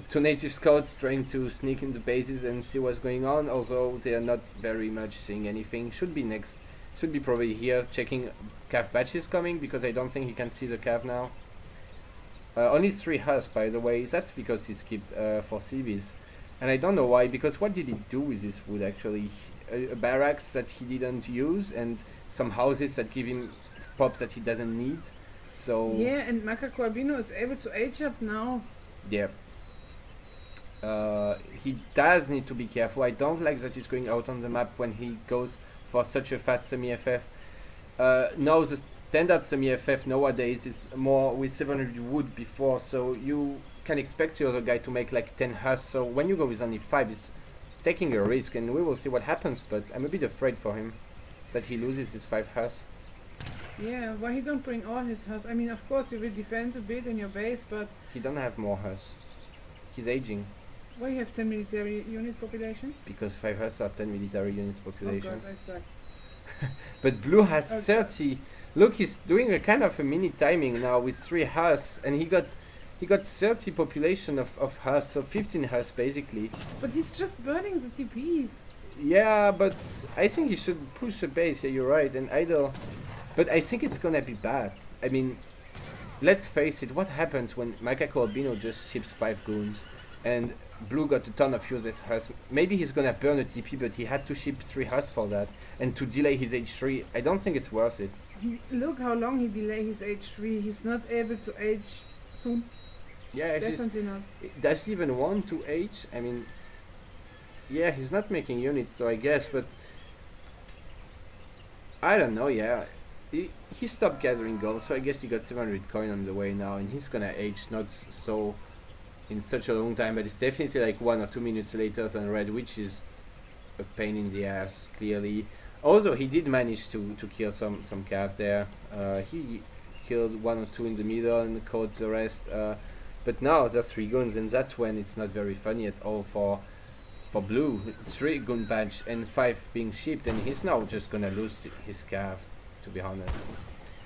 2 native scouts trying to sneak in the bases and see what's going on, although they are not very much seeing anything. Should be next. Should be probably here checking calf batches coming, because I don't think he can see the calf now. Only 3 husks, by the way. That's because he skipped 4 CVs. And I don't know why, because what did he do with this wood actually? A barracks that he didn't use, and some houses that give him pops that he doesn't need. So yeah, and MacacoAlbino is able to age up now. yeah. He does need to be careful. I don't like that he's going out on the map when he goes for such a fast semi-FF. Now the standard semi-FF nowadays is more with 700 wood before, so you can expect the other guy to make like 10 husks. So when you go with only 5, it's taking a risk, and we will see what happens, but I'm a bit afraid for him that he loses his 5 husks. Yeah, why he don't bring all his husks? I mean, of course you will defend a bit in your base, but He don't have more husks. He's aging, why you have 10 military unit population? because 5 husks are 10 military units population. Oh god, I suck. But blue has Okay. 30. Look, he's doing a kind of a mini timing now with 3 husks, and he got 30 population of husks, so 15 husks basically. But he's just burning the TP. Yeah, but I think he should push the base. Yeah, you're right, and idle. But I think it's gonna be bad. I mean, let's face it. What happens when MacacoAlbino just ships 5 goons, and blue got a ton of useless husks? Maybe he's gonna burn a TP, but he had to ship 3 husks for that, and to delay his H3. I don't think it's worth it. Look how long he delay his H3. He's not able to age soon. Yeah, it's just, Definitely not. does he even want to age? I mean, yeah, he's not making units, so I guess, but I don't know. Yeah, he stopped gathering gold, so I guess he got 700 coin on the way now, and he's gonna age not so in such a long time, but it's definitely like 1 or 2 minutes later than red, which is a pain in the ass, clearly. Although he did manage to kill some calf there. He killed 1 or 2 in the middle and caught the rest. But now there's 3 guns, and that's when it's not very funny at all for blue. 3 gun badge and 5 being shipped, and he's now just gonna lose his calf, to be honest.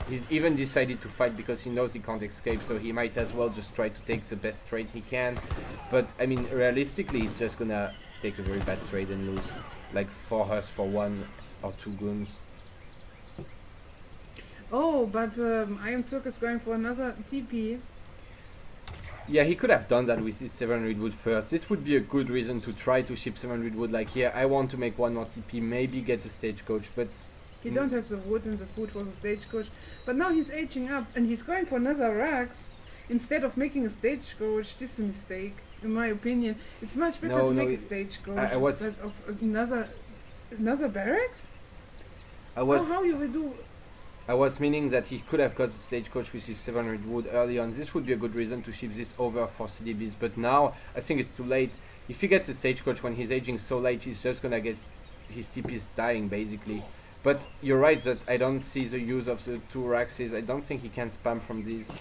He's even decided to fight because he knows he can't escape, so he might as well just try to take the best trade he can. But I mean, realistically, he's just gonna take a very bad trade and lose like 4 husks for 1 or 2 guns. Oh, but iamturk is going for another TP. Yeah, he could have done that with his 700 wood first. This would be a good reason to try to ship 700 wood, like, yeah, I want to make 1 more TP, maybe get a stagecoach, but He don't have the wood and the food for the stagecoach. But now he's aging up and he's going for another Rax instead of making a stagecoach. This is a mistake, in my opinion. It's much better to make a stagecoach instead of another barracks. How you will do? I was meaning that he could have got the stagecoach with his 700 wood early on. This would be a good reason to ship this over for CDBs, but now I think it's too late. If he gets the stagecoach when he's aging so late, he's just gonna get his TPs dying basically. But you're right that I don't see the use of the 2 Raxes. I don't think he can spam from these.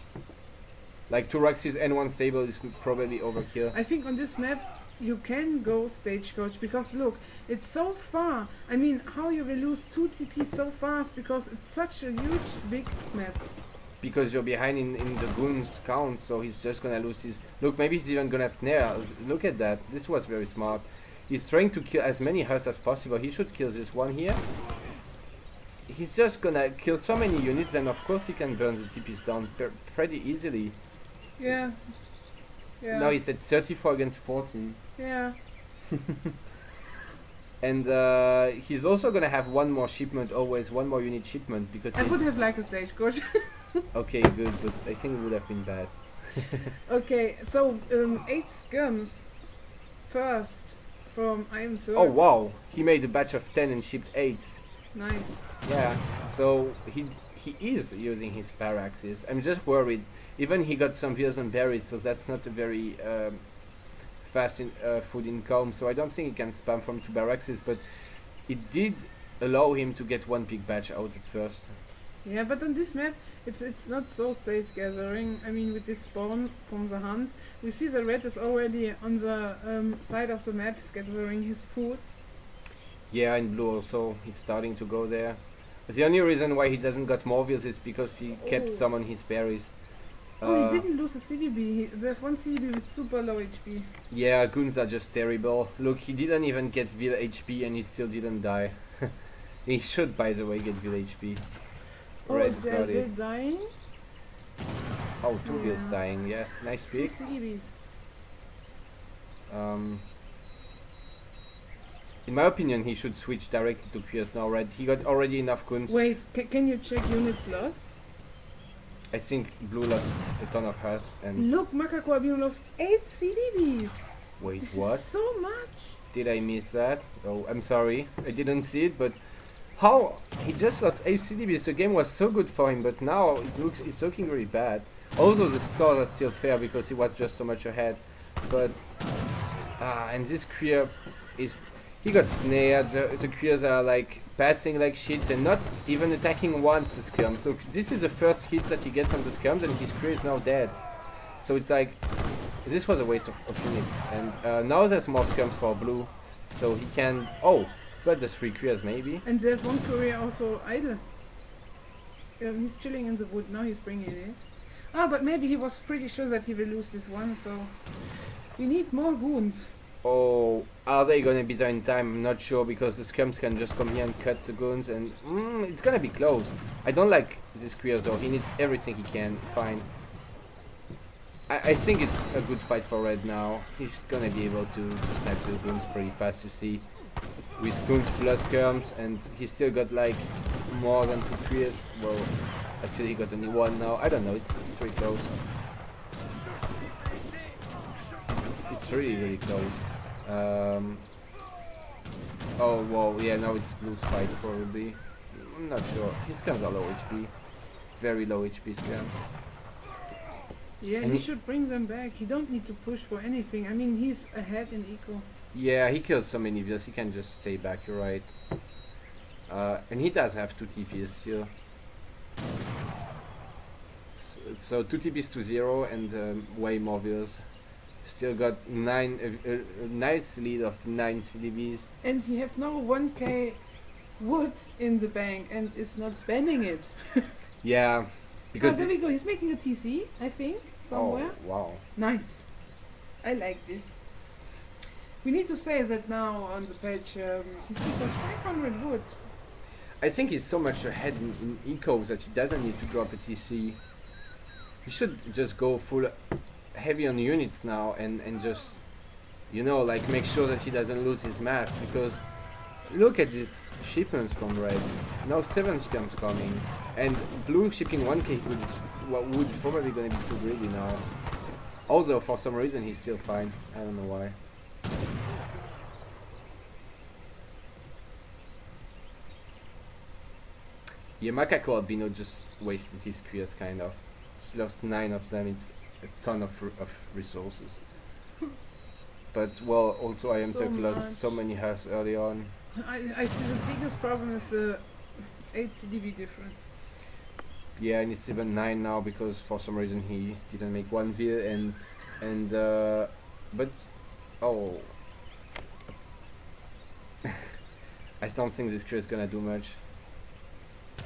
Like 2 Raxes and 1 stable is probably overkill. I think on this map you can go stagecoach because look, it's so far. I mean, how you will lose 2 TP so fast because it's such a huge big map. Because you're behind in the goons count, so he's just gonna lose his... Look, maybe he's even gonna snare. Look at that. This was very smart. He's trying to kill as many husks as possible. He should kill this one here. He's just gonna kill so many units, and of course he can burn the TPs down pretty easily. Yeah. Yeah. Now he's at 34 against 14. Yeah. And he's also gonna have 1 more shipment, always 1 more unit shipment, because I would have liked a stagecoach. okay, good, but I think it would have been bad. Okay, so 8 scums first from iamturk. Oh wow, he made a batch of 10 and shipped 8s. Nice. Yeah, so he is using his paraxes. I'm just worried. Even he got some villas and berries, so that's not a very fast food income. So I don't think he can spam from 2 barracks, but it did allow him to get 1 big batch out at first. Yeah, but on this map, it's not so safe gathering. I mean, with this spawn from the Huns, we see the red is already on the side of the map, is gathering his food. Yeah, and blue also, he's starting to go there. The only reason why he doesn't got more villas is because he kept some on his berries. Oh, he didn't lose a CDB. There's one CDB with super low HP. Yeah, goons are just terrible. Look, he didn't even get vil HP and he still didn't die. He should, by the way, get vil HP. Oh, Red is there Vil dying? Oh, 2 vills dying, yeah. Nice 2 pick. CDBs. In my opinion, he should switch directly to QS now, Red. He got already enough goons. Wait, can you check units lost? I think blue lost a ton of hers and... Look, MacacoAlbino lost 8 CDBs! Wait, This what? is so much! Did I miss that? Oh, I'm sorry. I didn't see it, but... How? He just lost 8 CDBs. The game was so good for him, but now it's looking really bad. Also, the scores are still fair because he was just so much ahead. But... and this Kriya is... He got snared. The Kriyas are like passing like shit and not even attacking once the skirm. So this is the first hit that he gets on the skirms and his Kriya is now dead. So it's like, this was a waste of units. And now there's more skirms for blue. So he can, but the 3 Kriyas maybe. And there's one courier also idle. He's chilling in the wood, now he's bringing it in. Ah, but maybe he was pretty sure that he will lose this one, so... We need more goons. Oh, are they gonna be there in time? I'm not sure because the scums can just come here and cut the goons and it's gonna be close. I don't like this Kriya though, he needs everything he can find. I think it's a good fight for Red now. He's gonna be able to snap the goons pretty fast, you see. With goons plus skirms and he still got like more than 2 Kriyas. Well, actually he got only 1 now. I don't know, it's really close. It's really close. Oh wow, yeah, now it's blue's fight probably. I'm not sure. His scams are low HP. Very low HP scams. Yeah, and he should bring them back. He don't need to push for anything. I mean, he's ahead in eco. Yeah, he kills so many villas, he can just stay back, you're right. And he does have 2 TPs here. So 2 TPs to 0 and way more villas. Still got a nice lead of 9 CDBs. And he have now 1k wood in the bank and is not spending it. Yeah, because... there we go, he's making a TC, I think, somewhere. Oh, wow. Nice. I like this. We need to say that now on the page, TC was 500 wood. I think he's so much ahead in eco that he doesn't need to drop a TC. He should just go full heavy on units now and just, you know, like make sure that he doesn't lose his mass, because look at these shipments from Red. Now 7 scams coming and blue shipping 1k wood is probably going to be too greedy now. Although for some reason he's still fine. I don't know why. Yeah, MacacoAlbino just wasted his Kriyas kind of. He lost 9 of them. It's a ton of resources. But well, also iamturk lost so many hearts early on. I see the biggest problem is 8 CDB difference. Yeah, and it's even 9 now because for some reason he didn't make 1 vil but oh, I don't think this crew is gonna do much.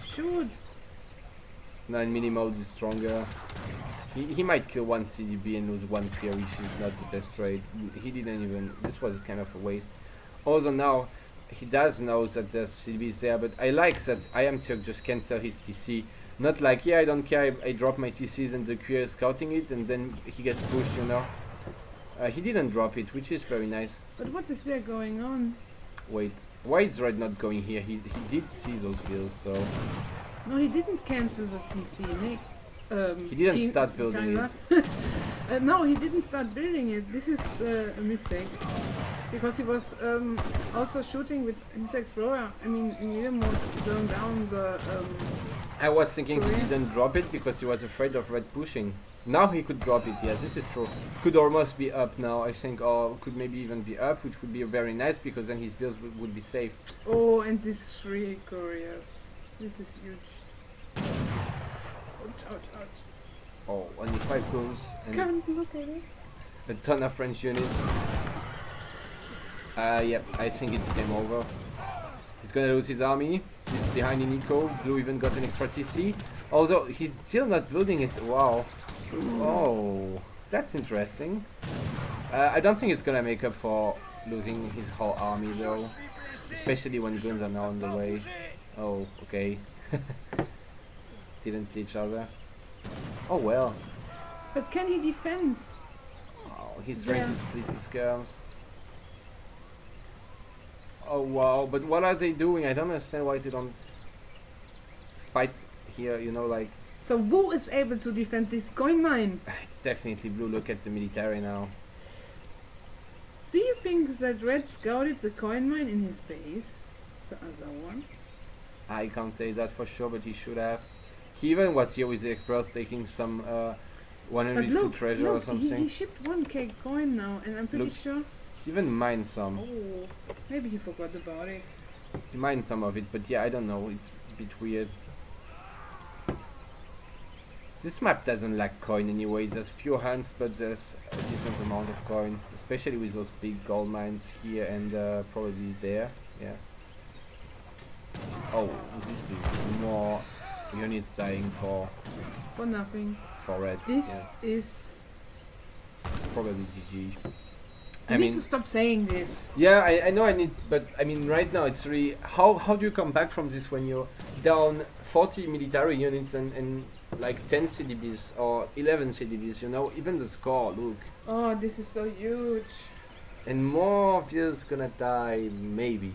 Shoot! 9 mini mode is stronger. He might kill 1 CDB and lose 1 clear, which is not the best trade. He didn't even. This was kind of a waste. Also now he does know that there's CDBs there, but I like that iamturk just cancel his TC. Not like, yeah, I don't care, I drop my TCs and the crew is scouting it and then he gets pushed, you know. He didn't drop it, which is very nice. But what is there going on? Wait, why is Red not going here? He did see those vills, so... No, he didn't cancel the TC, Nick. He didn't start building it. No, he didn't start building it. This is a mistake. Because he was also shooting with his explorer. I mean, in either mode, down the... I was thinking he didn't drop it because he was afraid of Red pushing. Now he could drop it, yes, this is true. Could almost be up now, I think, or could maybe even be up, which would be very nice because then his bills would be safe. Oh, and these 3 couriers. This is huge. Ouch, ouch, ouch. Oh, only 5 goals and Can't look at it. a ton of French units. Yep, I think it's game over. He's gonna lose his army. He's behind in eco. Blue even got an extra TC. Although he's still not building it. Wow. Oh, that's interesting. I don't think it's gonna make up for losing his whole army though. Especially when guns are now on the way. Oh, okay. Didn't see each other. Oh well. But can he defend? Oh, he's trying to split his skirms. Oh wow, but what are they doing? I don't understand why they don't fight here, you know, like... So who is able to defend this coin mine? It's definitely blue, look at the military now. Do you think that Red scouted the coin mine in his base? The other one? I can't say that for sure, but he should have. He even was here with the experts taking some 100 foot treasure or something. He shipped 1k coin now, and I'm pretty sure... He even mined some. Oh, maybe he forgot about it. He mined some of it, but yeah, I don't know, it's a bit weird. This map doesn't lack coin anyway, there's few hunts, but there's a decent amount of coin. Especially with those big gold mines here and probably there, yeah. Oh, this is more units dying for nothing. For red. This is probably GG. I need to stop saying this. Yeah, I know I need, but I mean right now it's really how do you come back from this when you're down 40 military units and like 10 CDBs or 11 CDBs, you know, even the score, look. Oh, this is so huge. And more of you's gonna die, maybe.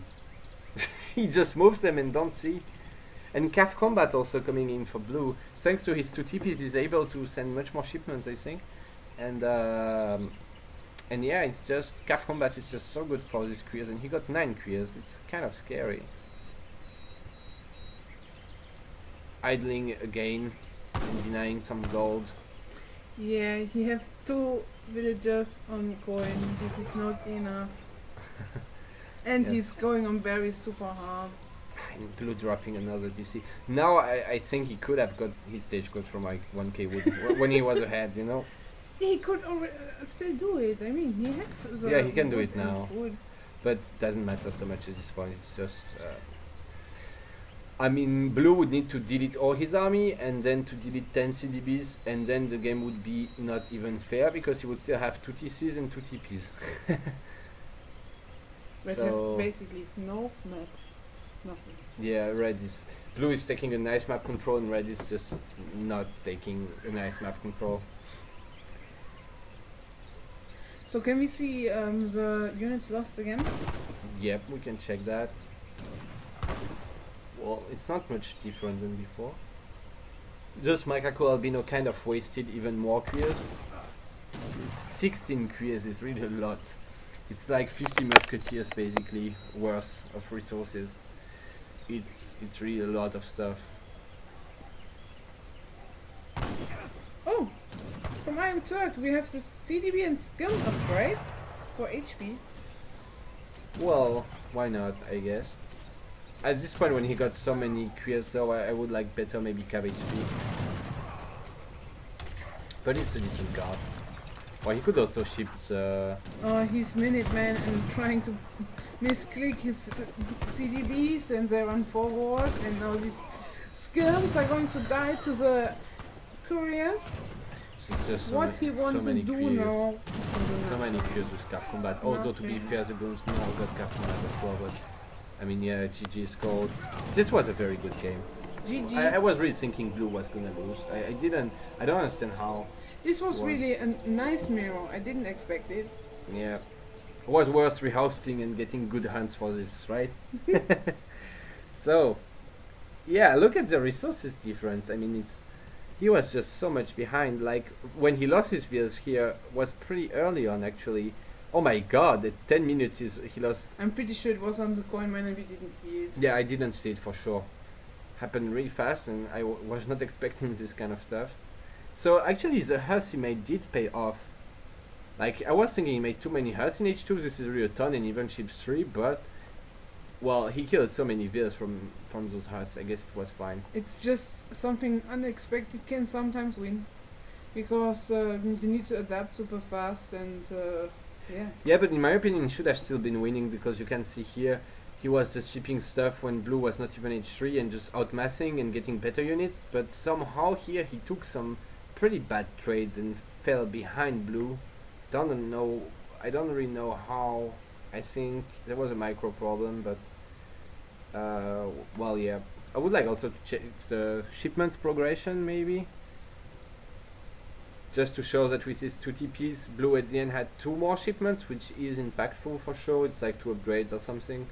He just moves them and don't see. And CAF Combat also coming in for blue. Thanks to his 2 TPs, he's able to send much more shipments, I think. And yeah, it's just CAF Combat is just so good for this queers, and he got 9 queers. It's kind of scary. Idling again and denying some gold. Yeah, he have 2 villagers on coin. This is not enough. And yes. He's going on berries super hard. And blue dropping another DC. Now I think he could have got his stage coach from like 1k wood when he was ahead, you know. He could still do it. I mean, he has the he can do it now. Wood. But it doesn't matter so much at this point. It's just I mean, blue would need to delete all his army and then to delete 10 CDBs, and then the game would be not even fair because he would still have 2 TCs and 2 TPs. But so have basically no map, nothing. yeah, blue is taking a nice map control and red is just not taking a nice map control. So can we see the units lost again? Yep, we can check that. Well, it's not much different than before. Just MacacoAlbino kind of wasted even more queers. 16 queers is really a lot. It's like 50 musketeers basically worth of resources. It's really a lot of stuff. Oh, from iamturk we have the CDB and skill upgrade for HP. Well, why not, I guess. At this point when he got so many queers, so I would like better maybe cap HP. But it's a decent card. Or he could also ship the... Oh, he's Minuteman and trying to misclick his CDBs and they run forward, and now these skills are going to die to the couriers. It's just so what he wants so many to do queers. now. So many queers with CAF Combat. Also, to be fair, the Blooms now got CAF Combat as well, but I mean, yeah, GG scored. This was a very good game. GG. I was really thinking blue was gonna lose. I don't understand how. This was really a nice mirror. I didn't expect it. Yeah. It was worth rehosting and getting good hunts for this, right? So, yeah, look at the resources difference. I mean, he was just so much behind. Like, when he lost his wheels here was pretty early on, actually. Oh my god, at 10 minutes he lost. I'm pretty sure it was on the coin mine and we didn't see it. Yeah, I didn't see it for sure. Happened really fast and I was not expecting this kind of stuff. So actually the Huss he made did pay off. Like, I was thinking he made too many Huss in H2, this is really a ton in even ships 3, but... Well, he killed so many villas from those Huss, I guess it was fine. It's just something unexpected can sometimes win. Because you need to adapt super fast and yeah. Yeah, but in my opinion he should have still been winning, because you can see here he was just shipping stuff when blue was not even H3 and just outmassing and getting better units, but somehow here he took some pretty bad trades and fell behind blue. I don't really know how. I think there was a micro problem, but well, yeah. I would like also to check the shipments progression maybe, just to show that with these 2 TPs blue at the end had 2 more shipments, which is impactful for sure. It's like 2 upgrades or something.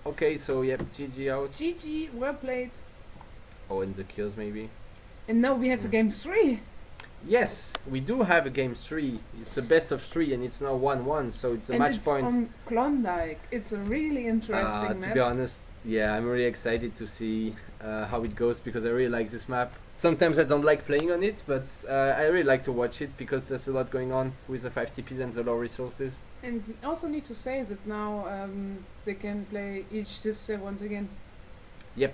Okay, so yep, GG out. GG, well played. Oh, and the kills maybe. And now we have a game 3. Yes, we do have a game 3. It's a best of 3 and it's now 1-1, so it's a match point. And it's on Klondike. It's a really interesting map. To be honest, yeah, I'm really excited to see how it goes, because I really like this map. Sometimes I don't like playing on it, but I really like to watch it because there's a lot going on with the 5 TPs and the low resources. And we also need to say that now they can play each shift they want again. Yep,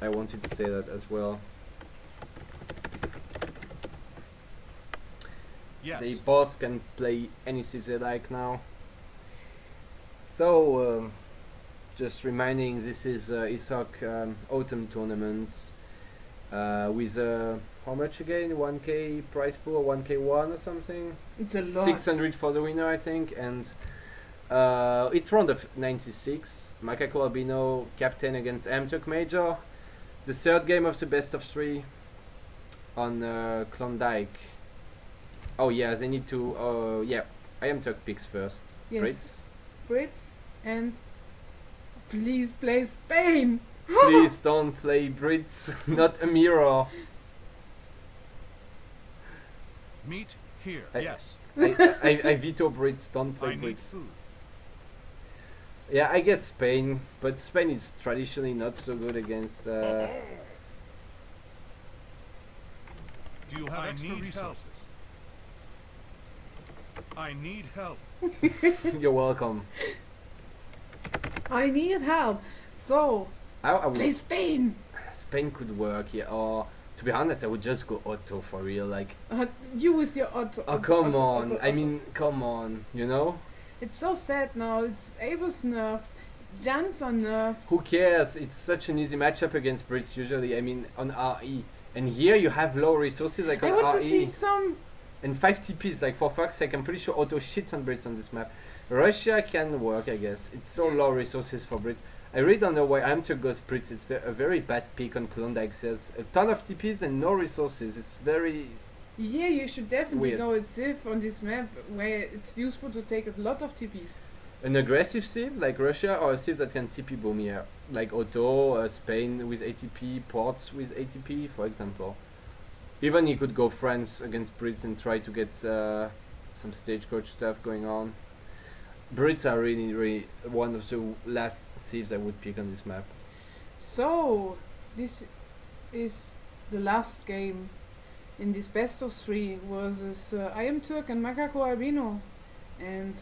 I wanted to say that as well. Yes. They both can play any civ they like now. So, just reminding, this is ESOC autumn tournament with how much again? 1k prize pool or 1k1 or something? It's a lot. 600 for the winner, I think, and it's round of 96. MacacoAlbino captain against iamturk major. The 3rd game of the best of 3 on Klondike. Oh yeah, they need to. Yeah, iamturk picks first. Yes. Brits and please play Spain. Please don't play Brits, not a mirror. Meet here. I- Yes. I veto Brits, don't play I need Brits. food. Yeah, I guess Spain, but Spain is traditionally not so good against. Do you have extra resources? I need help. You're welcome. I need help. So I would, play Spain. Spain could work, yeah. Or to be honest, I would just go Otto for real. Like, You with your Otto. oh Otto, come Otto, on! Otto, I Otto. mean, come on, you know? It's so sad now. It's Abel's nerfed. Jan's are nerfed. Who cares? It's such an easy matchup against Brits usually. I mean, on RE, and here you have low resources like I on want to see RE. some. And 5 TPs, like for fuck's sake, I'm pretty sure Otto shits on Brits on this map. Russia can work, I guess. It's so low resources for Brits. I really don't know why iamturk goes Brits. It's a very bad pick on Klondike. There's a ton of TPs and no resources. It's very... Yeah, you should definitely Weird. go with Civ on this map where it's useful to take a lot of TPs. An aggressive civ like Russia, or a civ that can TP boom here. Like Otto, Spain with ATP, Ports with ATP, for example. Even you could go France against Brits and try to get some stagecoach stuff going on. Brits are really, really one of the last civs I would pick on this map. So, this is the last game in this best of 3 versus iamturk and MacacoAlbino. And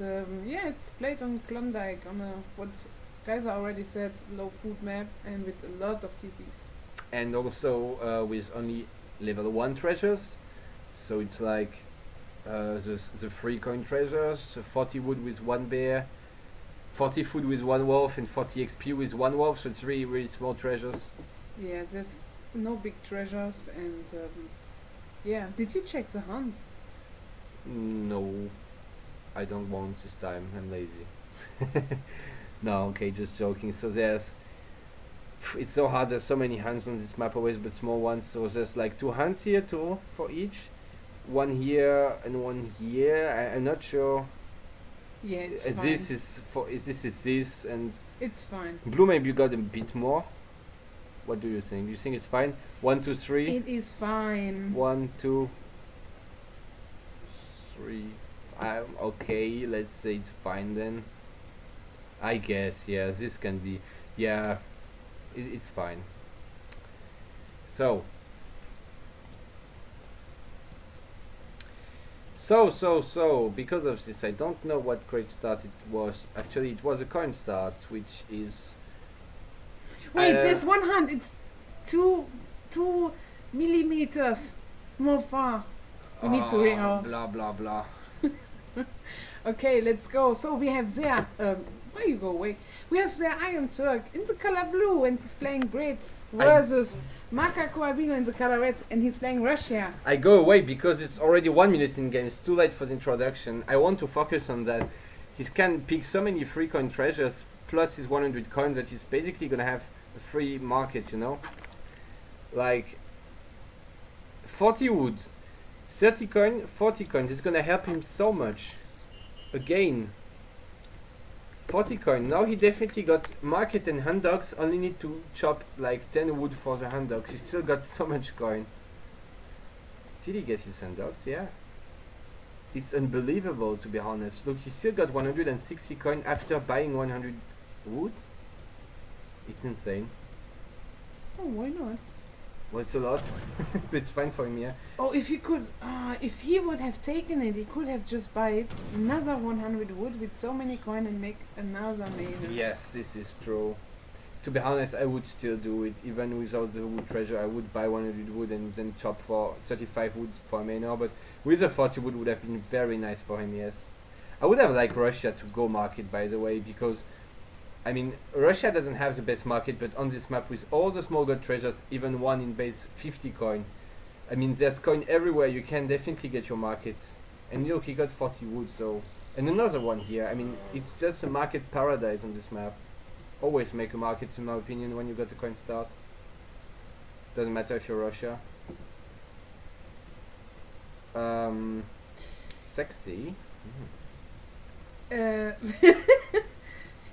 yeah, it's played on Klondike on a, what Kaiser already said, low food map and with a lot of TPs. And also with only level 1 treasures. So it's like the 3 coin treasures, 40 wood with 1 bear, 40 food with 1 wolf, and 40 XP with 1 wolf. So it's really, really small treasures. Yeah, there's no big treasures and yeah. Did you check the hunts? No, I don't want this time. I'm lazy. No, okay, just joking. So there's, it's so hard. There's so many hunts on this map, always but small ones. So there's like 2 hunts here, 2 for each. 1 here and 1 here. I'm not sure. Yeah, it's fine. This is for. This is this, and It's fine. blue maybe got a bit more. What do you think? You think it's fine? 1, 2, 3. It is fine. 1, 2, 3. Okay, let's say it's fine then. I guess, yeah, this can be, yeah, it's fine. So, So, because of this, I don't know what great start it was. Actually, it was a coin start, which is... Wait, there's one hand. It's two millimeters more far. We need to ring off. Blah, blah, blah. Okay, let's go. So we have there... why you go away? We have there iamturk in the color blue and he's playing Brits versus MacacoAlbino in the color red and he's playing Russia. I go away because it's already 1 minute in game. It's too late for the introduction. I want to focus on that. He can pick so many free coin treasures plus his 100 coins that he's basically gonna have a free market, you know? Like 40 wood, 30 coin, 40 coins. It's gonna help him so much. Again, 40 coin. Now he definitely got market and hand dogs. Only need to chop like 10 wood for the hand dogs. He still got so much coin. Did he get his hand dogs? Yeah. It's unbelievable, to be honest. Look, he still got 160 coin after buying 100 wood. It's insane. Oh, why not? Well, it's a lot. But it's fine for him, yeah. Oh, if he could, if he would have taken it, he could have just buy another 100 wood with so many coin and make another main. Yes, this is true. To be honest, I would still do it. Even without the wood treasure, I would buy 100 wood and then chop for 35 wood for a mainer. But with the 40 wood would have been very nice for him, yes. I would have liked Russia to go market, by the way, because I mean, Russia doesn't have the best market, but on this map with all the small gold treasures, even one in base 50 coin. I mean, there's coin everywhere, you can definitely get your market. And look, he got 40 wood, so... And another one here, I mean, it's just a market paradise on this map. Always make a market, in my opinion, when you got the coin start. Doesn't matter if you're Russia. Sexy.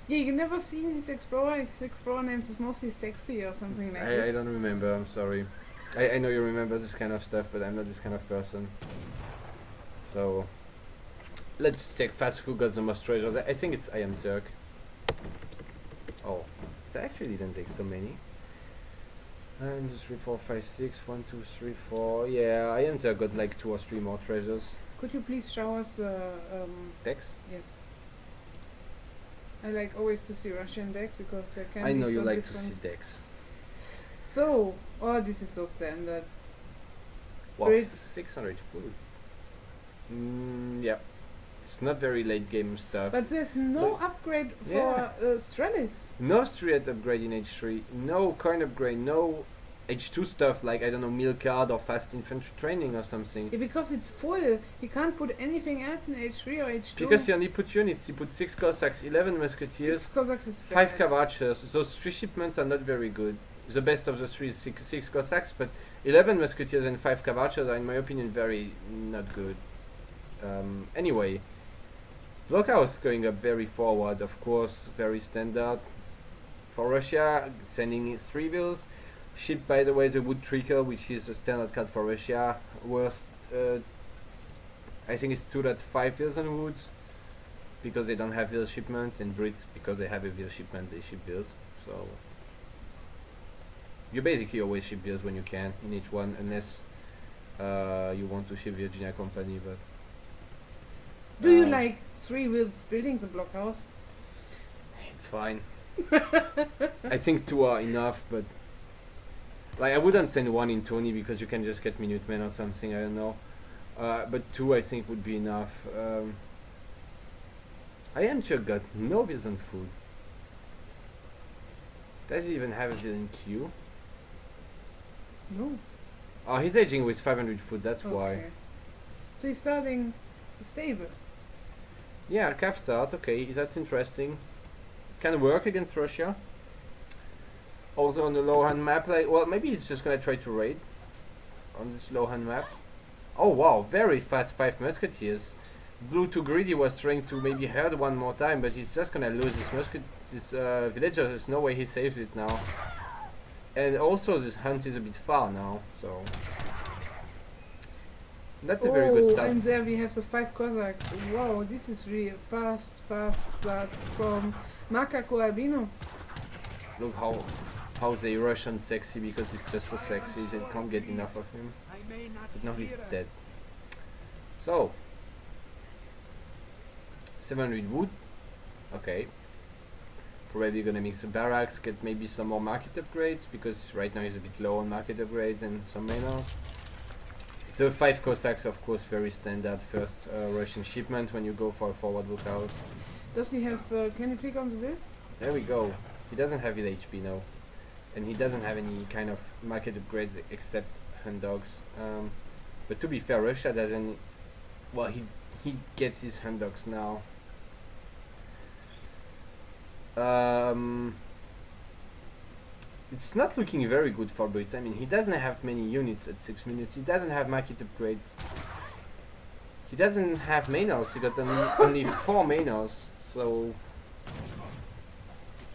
Yeah, you never seen his explorer. His explorer names is mostly sexy or something like this. I don't remember, I'm sorry. I know you remember this kind of stuff, but I'm not this kind of person. So let's check fast who got the most treasures. I think it's iamturk. Oh, I actually didn't take so many. 1, 2, 3, 4, 5, 6. 1, 2, 3, 4. Yeah, iamturk got like 2 or 3 more treasures. Could you please show us Decks? Yes. I like always to see Russian decks because there can be I know you some like to different. see decks. So, oh, this is so standard. Wow, Great. 600 food. Yeah. It's not very late game stuff. But there's no upgrade for Strelix. No straight upgrade in H3, no coin upgrade, no H2 stuff like, I don't know, meal card or fast infantry training or something. Yeah, because it's full. He can't put anything else in H3 or H2. Because he only put units, he put 6 Cossacks, 11 Musketeers, 6 Cossacks is 5 bad. Cavalchers. Those 3 shipments are not very good. The best of the 3 is 6 Cossacks, but 11 Musketeers and 5 Cavalchers are in my opinion very not good. Anyway, blockhouse going up very forward, of course, very standard. For Russia, sending 3 wheels. Ship, by the way, the wood trickle, which is a standard card for Russia. Worst, I think it's 2.5 wheels on wood, because they don't have wheel shipment, and Brits, because they have a wheel shipment, they ship wheels. So you basically always ship wheels when you can in each one, unless you want to ship Virginia Company. But do you like 3 wheeled buildings a blockhouse? it's fine. I think 2 are enough, but like I wouldn't send 1 in Tony because you can just get Minutemen or something, I don't know. But 2 I think would be enough. iamturk got no wheels on food. Does he even have a wheel in Q? No. Oh, he's aging with 500 food, that's why. So he's starting stable. Yeah, calf start, okay, that's interesting. Can work against Russia. Also on the low hand map, like, well, maybe he's just gonna try to raid on this low hand map. Oh wow, very fast 5 Musketeers. Blue too greedy was trying to maybe herd 1 more time, but he's just gonna lose this villager. There's no way he saves it now. And also this hunt is a bit far now, so not a very good start. And there we have the 5 Cossacks. Wow, this is really fast start from MacacoAlbino. Look how they rush on sexy because he's just so sexy, they can't get enough of him. But now he's dead. So 700 wood. Okay. Probably gonna mix the barracks, get maybe some more market upgrades, because right now he's a bit low on market upgrades and some minors. So 5 Cossacks, of course, very standard first Russian shipment when you go for a forward lookout. Does he have, can you click on the bill? There we go. He doesn't have it HP now. And he doesn't have any kind of market upgrades except Hun Dogs. But to be fair, Russia doesn't... Well, he gets his Hun Dogs now. It's not looking very good for Brits. I mean, he doesn't have many units at 6 minutes. He doesn't have market upgrades. He doesn't have manors. He got only 4 manors. So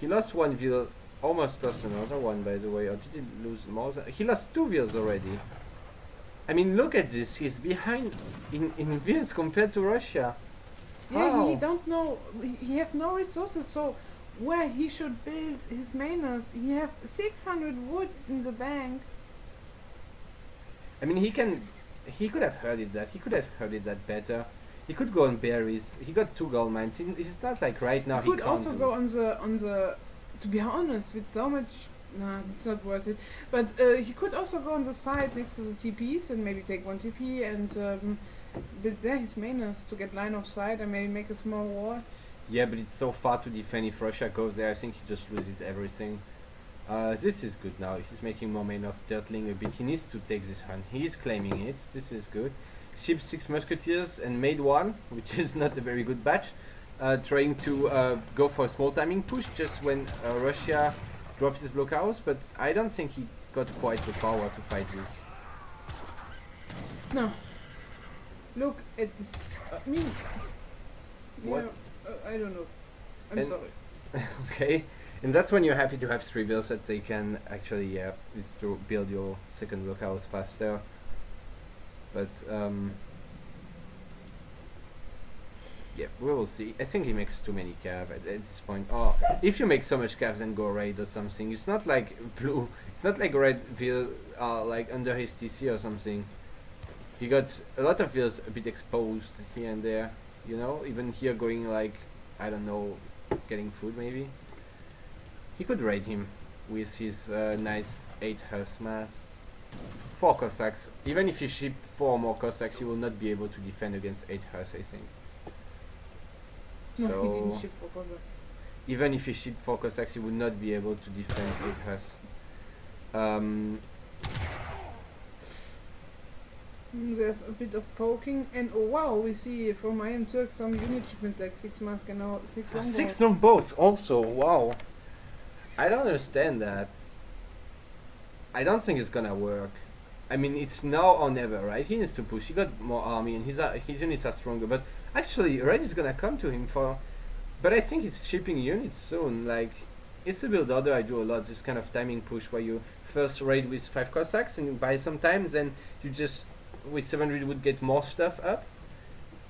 he lost 1 wheel. Almost lost another one, by the way. Or did he lose more? He lost 2 wheels already. I mean, look at this. He's behind in wheels compared to Russia. Yeah, How? he don't know. He have no resources. So where he should build his manors, he have 600 wood in the bank. I mean, he could have heard that. He could have heard that better. He could go on berries. He got 2 gold mines. It's not like right now He he could can't also do. go on the. To be honest, with so much, nah, it's not worth it. But he could also go on the side next to the TPs and maybe take 1 TP and build there his manors to get line of sight and maybe make a small wall. Yeah, but it's so far to defend. If Russia goes there, I think he just loses everything. This is good now. He's making more manors, turtling a bit. He needs to take this hunt. He is claiming it. This is good. Shipped 6 musketeers and made 1, which is not a very good batch. Trying to go for a small timing push just when Russia drops his blockhouse, but I don't think he got quite the power to fight this. No. Look at this. I mean, What? yeah, I don't know. I'm And- sorry. Okay, and that's when you're happy to have 3 wheels that they can actually, it's to build your second blockhouse faster. But yeah, we will see. I think he makes too many cav at this point. Oh, if you make so much cavs and go raid or something, it's not like blue. It's not like red will like under his TC or something. He got a lot of wheels a bit exposed here and there. You know, even here going like, I don't know, getting food maybe. He could raid him with his nice 8 hearse math. 4 Cossacks. Even if you ship 4 more Cossacks, you will not be able to defend against 8 hearse, I think. No, he So didn't ship for Cossacks. even if you ship 4 Cossacks, you would not be able to defend 8 hearse. There's a bit of poking, and oh wow, we see from iamturk some unit shipments like 6 mask and now 6 longbows. 6 longbows also, wow. I don't understand that. I don't think it's gonna work. I mean, it's now or never, right? He needs to push. He got more army and his units are stronger. But actually, Red is gonna come to him for... But I think he's shipping units soon. Like, it's a build order I do a lot. This kind of timing push where you first raid with 5 Cossacks and you buy some time. Then you just, with 700 would get more stuff up.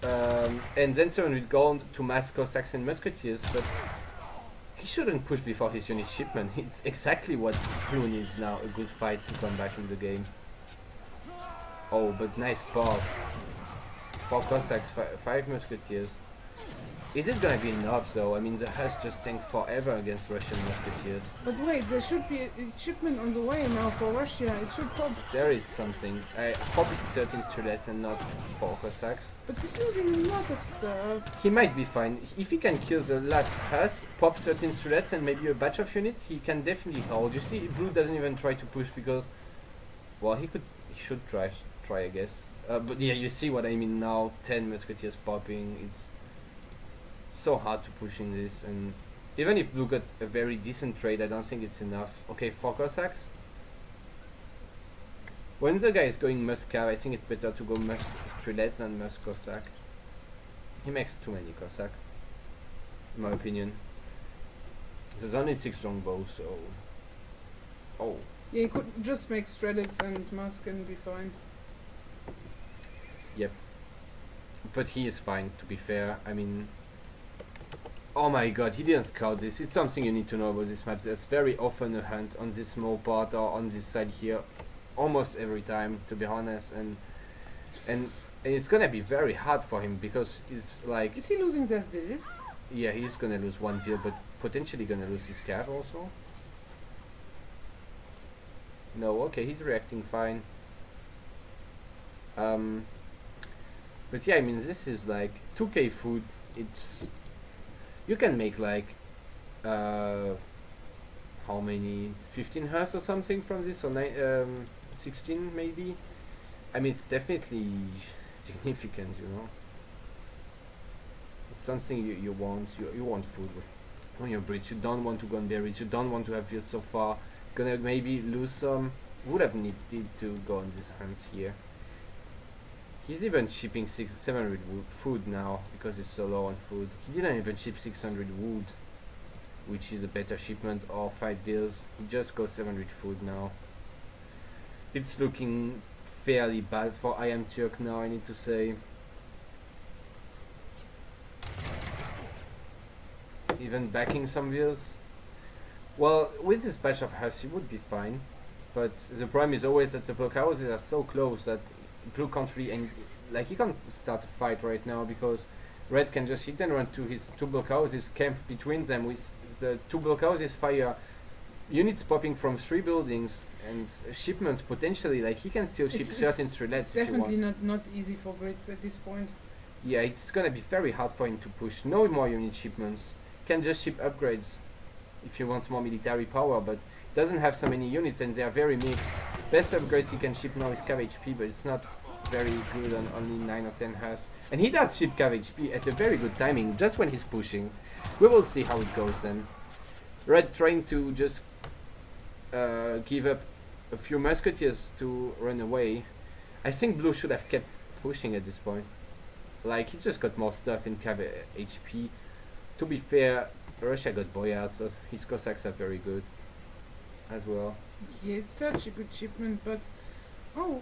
And then 700 gold to mass Cossacks and Musketeers. But he shouldn't push before his unit shipment. It's exactly what Blue needs now, a good fight to come back in the game. Oh, but nice pop. 4 Cossacks, 5 Musketeers. Is it gonna be enough though? I mean, the Huss just tank forever against Russian Musketeers. But wait, there should be a shipment on the way now for Russia. It should pop. There is something. I hope it's 13 Strelets and not 4 Cossacks. But he's losing a lot of stuff. He might be fine. If he can kill the last Huss, pop 13 Strelets and maybe a batch of units, he can definitely hold. You see, Blue doesn't even try to push because... Well, he should try I guess. But yeah, you see what I mean now. 10 Musketeers popping. It's so hard to push in this, and even if Blue got a very decent trade, I don't think it's enough. Okay, 4 Cossacks. When the guy is going Muscav, I think it's better to go Strelets than Cossack. He makes too many Cossacks, in my opinion. There's only 6 longbows, so... Oh. Yeah, he could just make Strelets and Musk and be fine. Yep. But he is fine, to be fair. I mean... Oh my god, he didn't scout this. It's something you need to know about this map. There's very often a hunt on this small part or on this side here. Almost every time, to be honest. And And it's gonna be very hard for him because it's like, Is he losing their villas? yeah, he's gonna lose one veil, but potentially gonna lose his cat also. No, okay, he's reacting fine. But yeah, I mean, this is like 2k food. It's, you can make like how many, 15 hearths or something from this, or 16 maybe. I mean, it's definitely significant, you know. It's something you want. You want food on your breeds. You don't want to go on berries. You don't want to have veals so far. Gonna maybe lose some. Would have needed to go on this hunt here. He's even shipping 700 food now because he's so low on food. He didn't even ship 600 wood, which is a better shipment, or 5 bills. He just got 700 food now. It's looking fairly bad for iamturk now, I need to say. Even backing some bills. Well, with this batch of houses, he would be fine. But the problem is always that the blockhouses are so close that blue can't really, and like he can't start a fight right now because red can just hit and run to his 2 blockhouses, camp between them with the 2 blockhouses, fire units popping from 3 buildings and shipments potentially. Like he can still ship certain threads if he wants. Definitely not easy for Brits at this point. Yeah, it's gonna be very hard for him to push. No more unit shipments. Can just ship upgrades if he wants more military power, but doesn't have so many units and they are very mixed. Best upgrade he can ship now is cav HP, but it's not very good on only 9 or 10 hearths. And he does ship cav HP at a very good timing, just when he's pushing. We will see how it goes then. Red trying to just give up a few musketeers to run away. I think blue should have kept pushing at this point. Like, he just got more stuff in cav HP. To be fair, Russia got boyards, so his Cossacks are very good as well. Yeah, it's such a good shipment, but oh,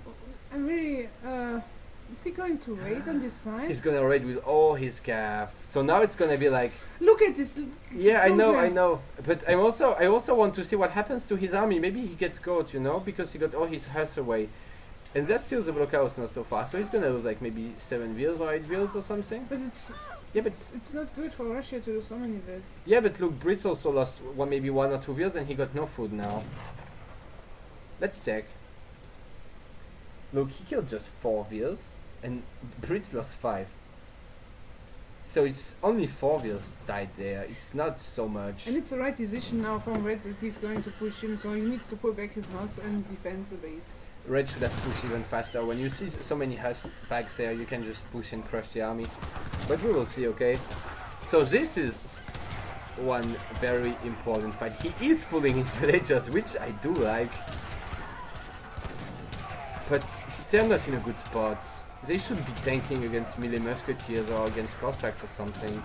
I'm really is he going to raid on this side? He's gonna raid with all his cav. So now it's gonna be like, look at this. yeah, I know. But I also want to see what happens to his army. Maybe he gets caught, you know, because he got all his hearths away. And that's still the blockhouse not so far. So he's gonna lose like maybe 7 wheels or 8 wheels or something. But it's, yeah, but it's not good for Russia to do so many bets. Yeah, but look, Brits also lost maybe 1 or 2 wheels and he got no food now. Let's check. Look, he killed just 4 wheels and Brits lost 5. So it's only 4 wheels died there. It's not so much. And it's the right decision now from Red that he's going to push him, so he needs to pull back his house and defend the base. Red should have pushed even faster. When you see so many house packs there, you can just push and crush the army. But we will see, okay? So this is one very important fight. He is pulling his villagers, which I do like. But they're not in a good spot. They should be tanking against melee musketeers or against Cossacks or something.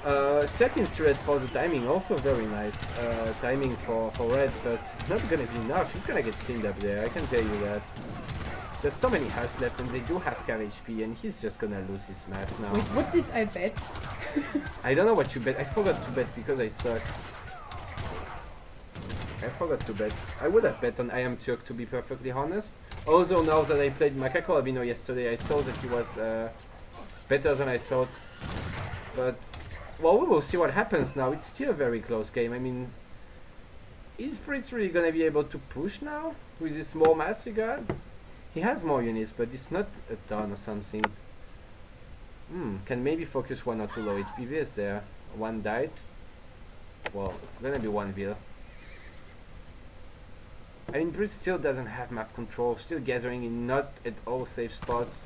13 threads for the timing, also very nice timing for Red, but not gonna be enough. He's gonna get cleaned up there, I can tell you that. There's so many hearths left and they do have cav HP and he's just gonna lose his mass now. Wait, what did I bet? I don't know what you bet. I forgot to bet because I suck. I forgot to bet. I would have bet on iamturk, to be perfectly honest. Also, now that I played MacacoAlbino yesterday, I saw that he was better than I thought. But, well, we will see what happens now. It's still a very close game. I mean, is Fritz really gonna be able to push now with this small mass he got? He has more units, but it's not a ton or something. Can maybe focus 1 or 2 low HP Vs there. 1 died. Well, gonna be 1 Vil. I mean, Brit still doesn't have map control, still gathering in not at all safe spots.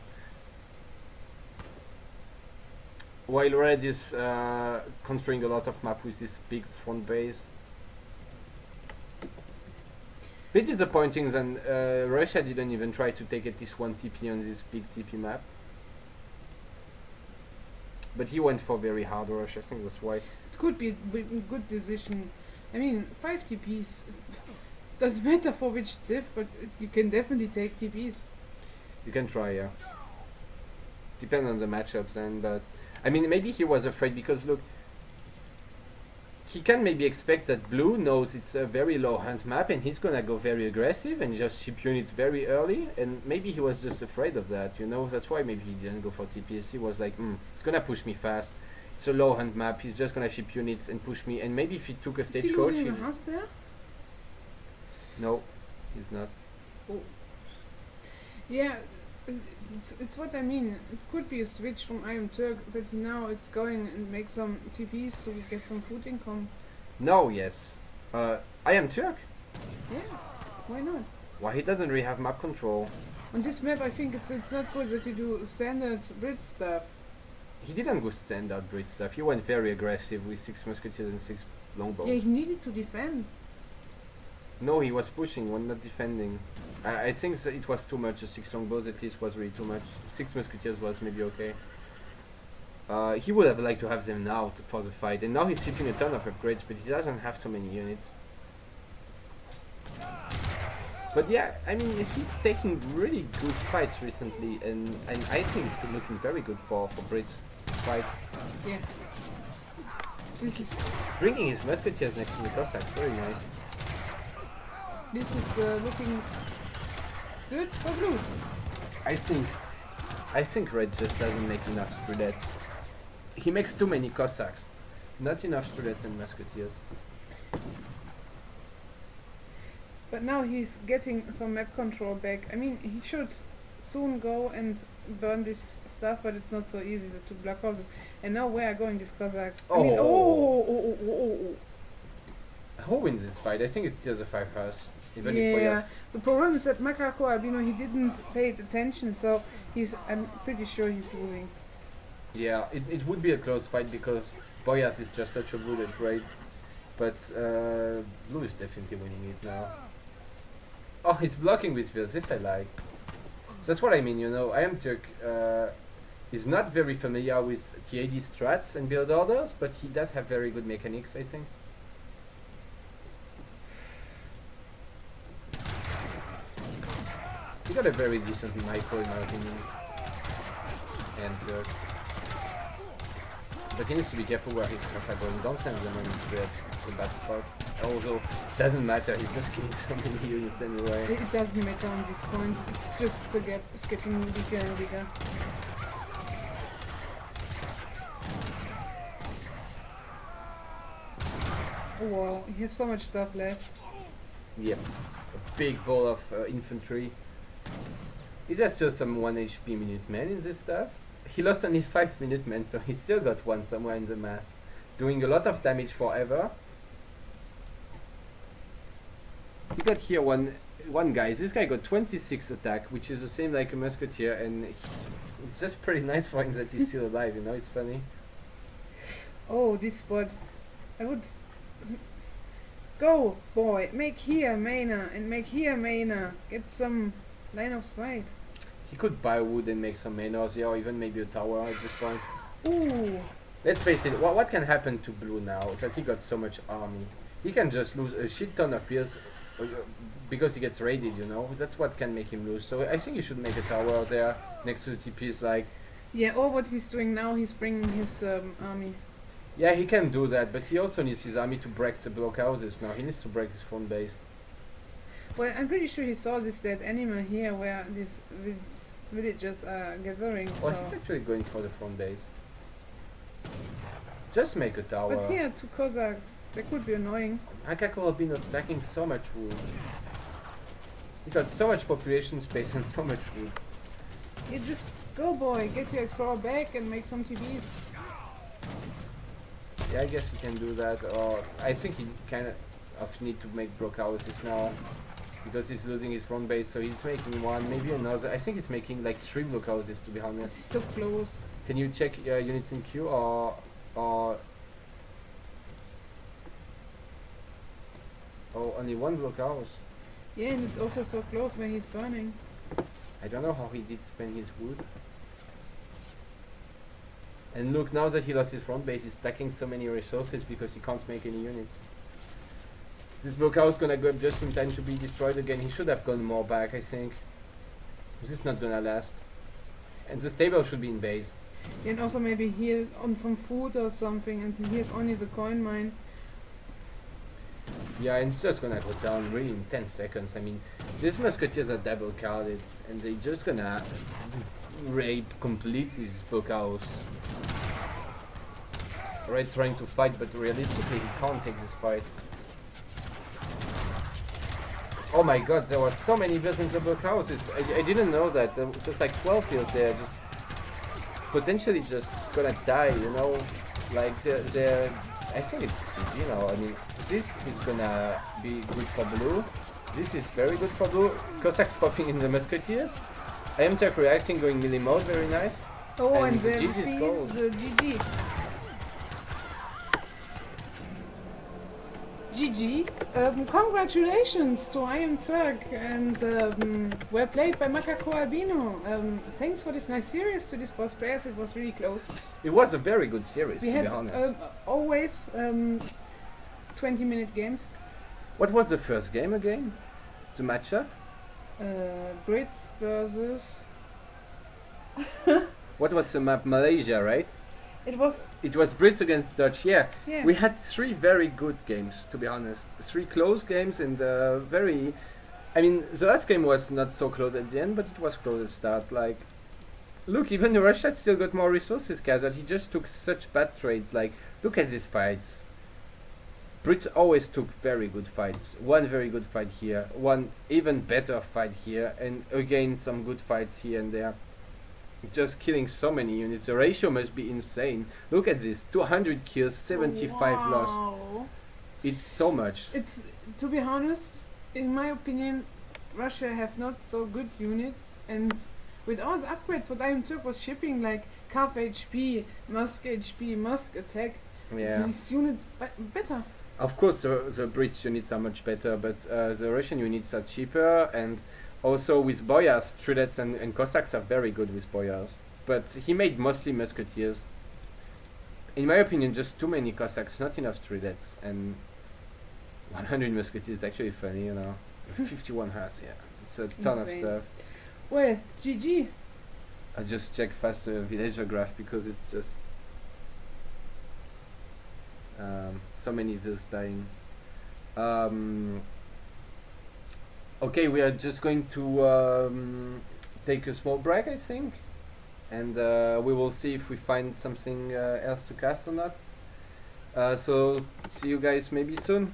While Red is controlling a lot of map with this big front base. Bit disappointing that Russia didn't even try to take at least 1 TP on this big TP map. But he went for very hard rush, I think that's why. It could be a good decision. I mean, 5 TPs doesn't matter for which civ, but you can definitely take TPs. You can try, yeah. Depends on the matchups then, but I mean, maybe he was afraid because look, he can maybe expect that blue knows it's a very low hand map and he's gonna go very aggressive and just ship units very early, and maybe he was just afraid of that, you know, that's why maybe he didn't go for TPS. He was like, he's gonna push me fast, it's a low hand map, he's just gonna ship units and push me, and maybe if he took a stagecoach... Is he losing a house there? No, he's not. Oh. Yeah, it's what I mean. It could be a switch from iamturk that he now it's going and make some TPs to get some food income. No, yes. iamturk? Yeah, why not? Why he doesn't really have map control? On this map I think it's not good that you do standard Brit stuff. He didn't go standard Brit stuff, he went very aggressive with 6 musketeers and 6 longbows. Yeah, he needed to defend. No, he was pushing, one not defending. I think that it was too much, 6 longbows at least was really too much. 6 musketeers was maybe okay. He would have liked to have them now for the fight, and now he's shipping a ton of upgrades, but he doesn't have so many units. But yeah, I mean, he's taking really good fights recently, and I think it's looking very good for Brits, this fight. Yeah. This is Bringing his musketeers next to the Cossacks, very nice. this is looking good for blue. I think red just doesn't make enough strelets. He makes too many Cossacks, not enough strelets and musketeers. But now he's getting some map control back. I mean, he should soon go and burn this stuff, but it's not so easy, the 2 black houses. And now where are going these Cossacks? I mean, Who wins this fight? I think it's still the 5 house. Even if yeah, Boyas. the problem is that MacacoAlbino, he didn't pay attention, so I'm pretty sure he's losing. Yeah, it would be a close fight because Boyas is just such a bullet, right? But blue is definitely winning it now. Oh, he's blocking with this. This I like. That's what I mean, you know. iamturk is not very familiar with TAD strats and build orders, but he does have very good mechanics, I think. He got a very decent micro, in my opinion. And but he needs to be careful where his cars are going. Don't send them on the streets, it's a bad spot. Although, doesn't matter, he's just killing so many units anyway. It doesn't matter on this point, it's just the gap is getting bigger and bigger. Oh wow, you have so much stuff left. Yep, a big ball of infantry. Is there still some 1 HP Minutemen in this stuff? He lost only 5 Minutemen, so he still got one somewhere in the mass. Doing a lot of damage forever. He got here one guy. This guy got 26 attack, which is the same like a musketeer, and it's just pretty nice for him that he's still alive, you know, it's funny. Oh, this spot. I would... Go, boy, make here Mana, and make here Mana. Get some line of sight. He could buy wood and make some manors, yeah, or even maybe a tower at this point. Ooh. Let's face it, what can happen to blue now is that he got so much army. He can just lose a shit ton of fields because he gets raided, you know. That's what can make him lose. So I think he should make a tower there next to the TPs, like... Yeah, or what he's doing now, he's bringing his army. Yeah, he can do that, but he also needs his army to break the blockhouses now. He needs to break this front base. Well, I'm pretty sure he saw this dead animal here where these villagers are gathering. Oh, so. he's actually going for the front base. Just make a tower. But here, 2 Cossacks. They could be annoying. MacacoAlbino stacking so much wood. He got so much population space and so much wood. You just go, boy. Get your explorer back and make some TVs. Yeah, I guess he can do that. Or I think he kind of need to make blockhouses now. Because he's losing his front base, so he's making one, maybe another. I think he's making like 3 blockhouses, to be honest. This is so close. Can you check units in queue or oh, only 1 blockhouse? Yeah, and it's also so close where he's burning. I don't know how he did spend his wood. And look, now that he lost his front base, he's stacking so many resources because he can't make any units. This blockhouse gonna go up just in time to be destroyed again. He should have gone more back, I think. This is not gonna last. And the stable should be in base. And also maybe here on some food or something, and here's only the coin mine. Yeah, and it's just gonna go down really in 10 seconds. I mean, these musketeers are double carded, and they're just gonna rape completely this blockhouse. Red trying to fight, but realistically he can't take this fight. Oh my god, there were so many vills in the blockhouses. I didn't know that. It's just like 12 vills there, just potentially just gonna die, you know? Like they're I think it's GG now. I mean, this is gonna be good for blue. This is very good for blue. Cossacks popping in the musketeers. iamturk reacting, going melee mode, very nice. Oh, and the then GG see scores. the GG. GG. Congratulations to iamturk, and well played by MacacoAlbino. Thanks for this nice series to this boss players. It was really close. It was a very good series, We to had be honest. always 20-minute games. What was the first game again? The matchup? Brits versus. What was the map? Malaysia, right? It was. It was Brits against Dutch, yeah. Yeah. We had 3 very good games, to be honest. 3 close games and very... I mean, the last game was not so close at the end, but it was close at start. Like, look, even Russia still got more resources, guys, but he just took such bad trades. Like, look at these fights. Brits always took very good fights. One very good fight here, one even better fight here, and again some good fights here and there. Just killing so many units. The ratio must be insane. Look at this, 200 kills, 75 lost. Wow. It's so much. It's, to be honest, in my opinion, Russia have not so good units, and with all the upgrades what iamturk was shipping, like Cav HP, Musk HP, Musk attack, Yeah. these units better. Of course, the British units are much better, but the Russian units are cheaper, and also with boyars, Strelets and Cossacks are very good with boyars. But he made mostly musketeers. In my opinion, just too many Cossacks, not enough Strelets, and 100 musketeers is actually funny, you know. 51 has, yeah. It's a ton Insane. of stuff. Well, GG. I just check fast the villager graph because it's just so many vills dying. Okay, we are just going to take a small break, I think, and we will see if we find something else to cast or not. So see you guys maybe soon.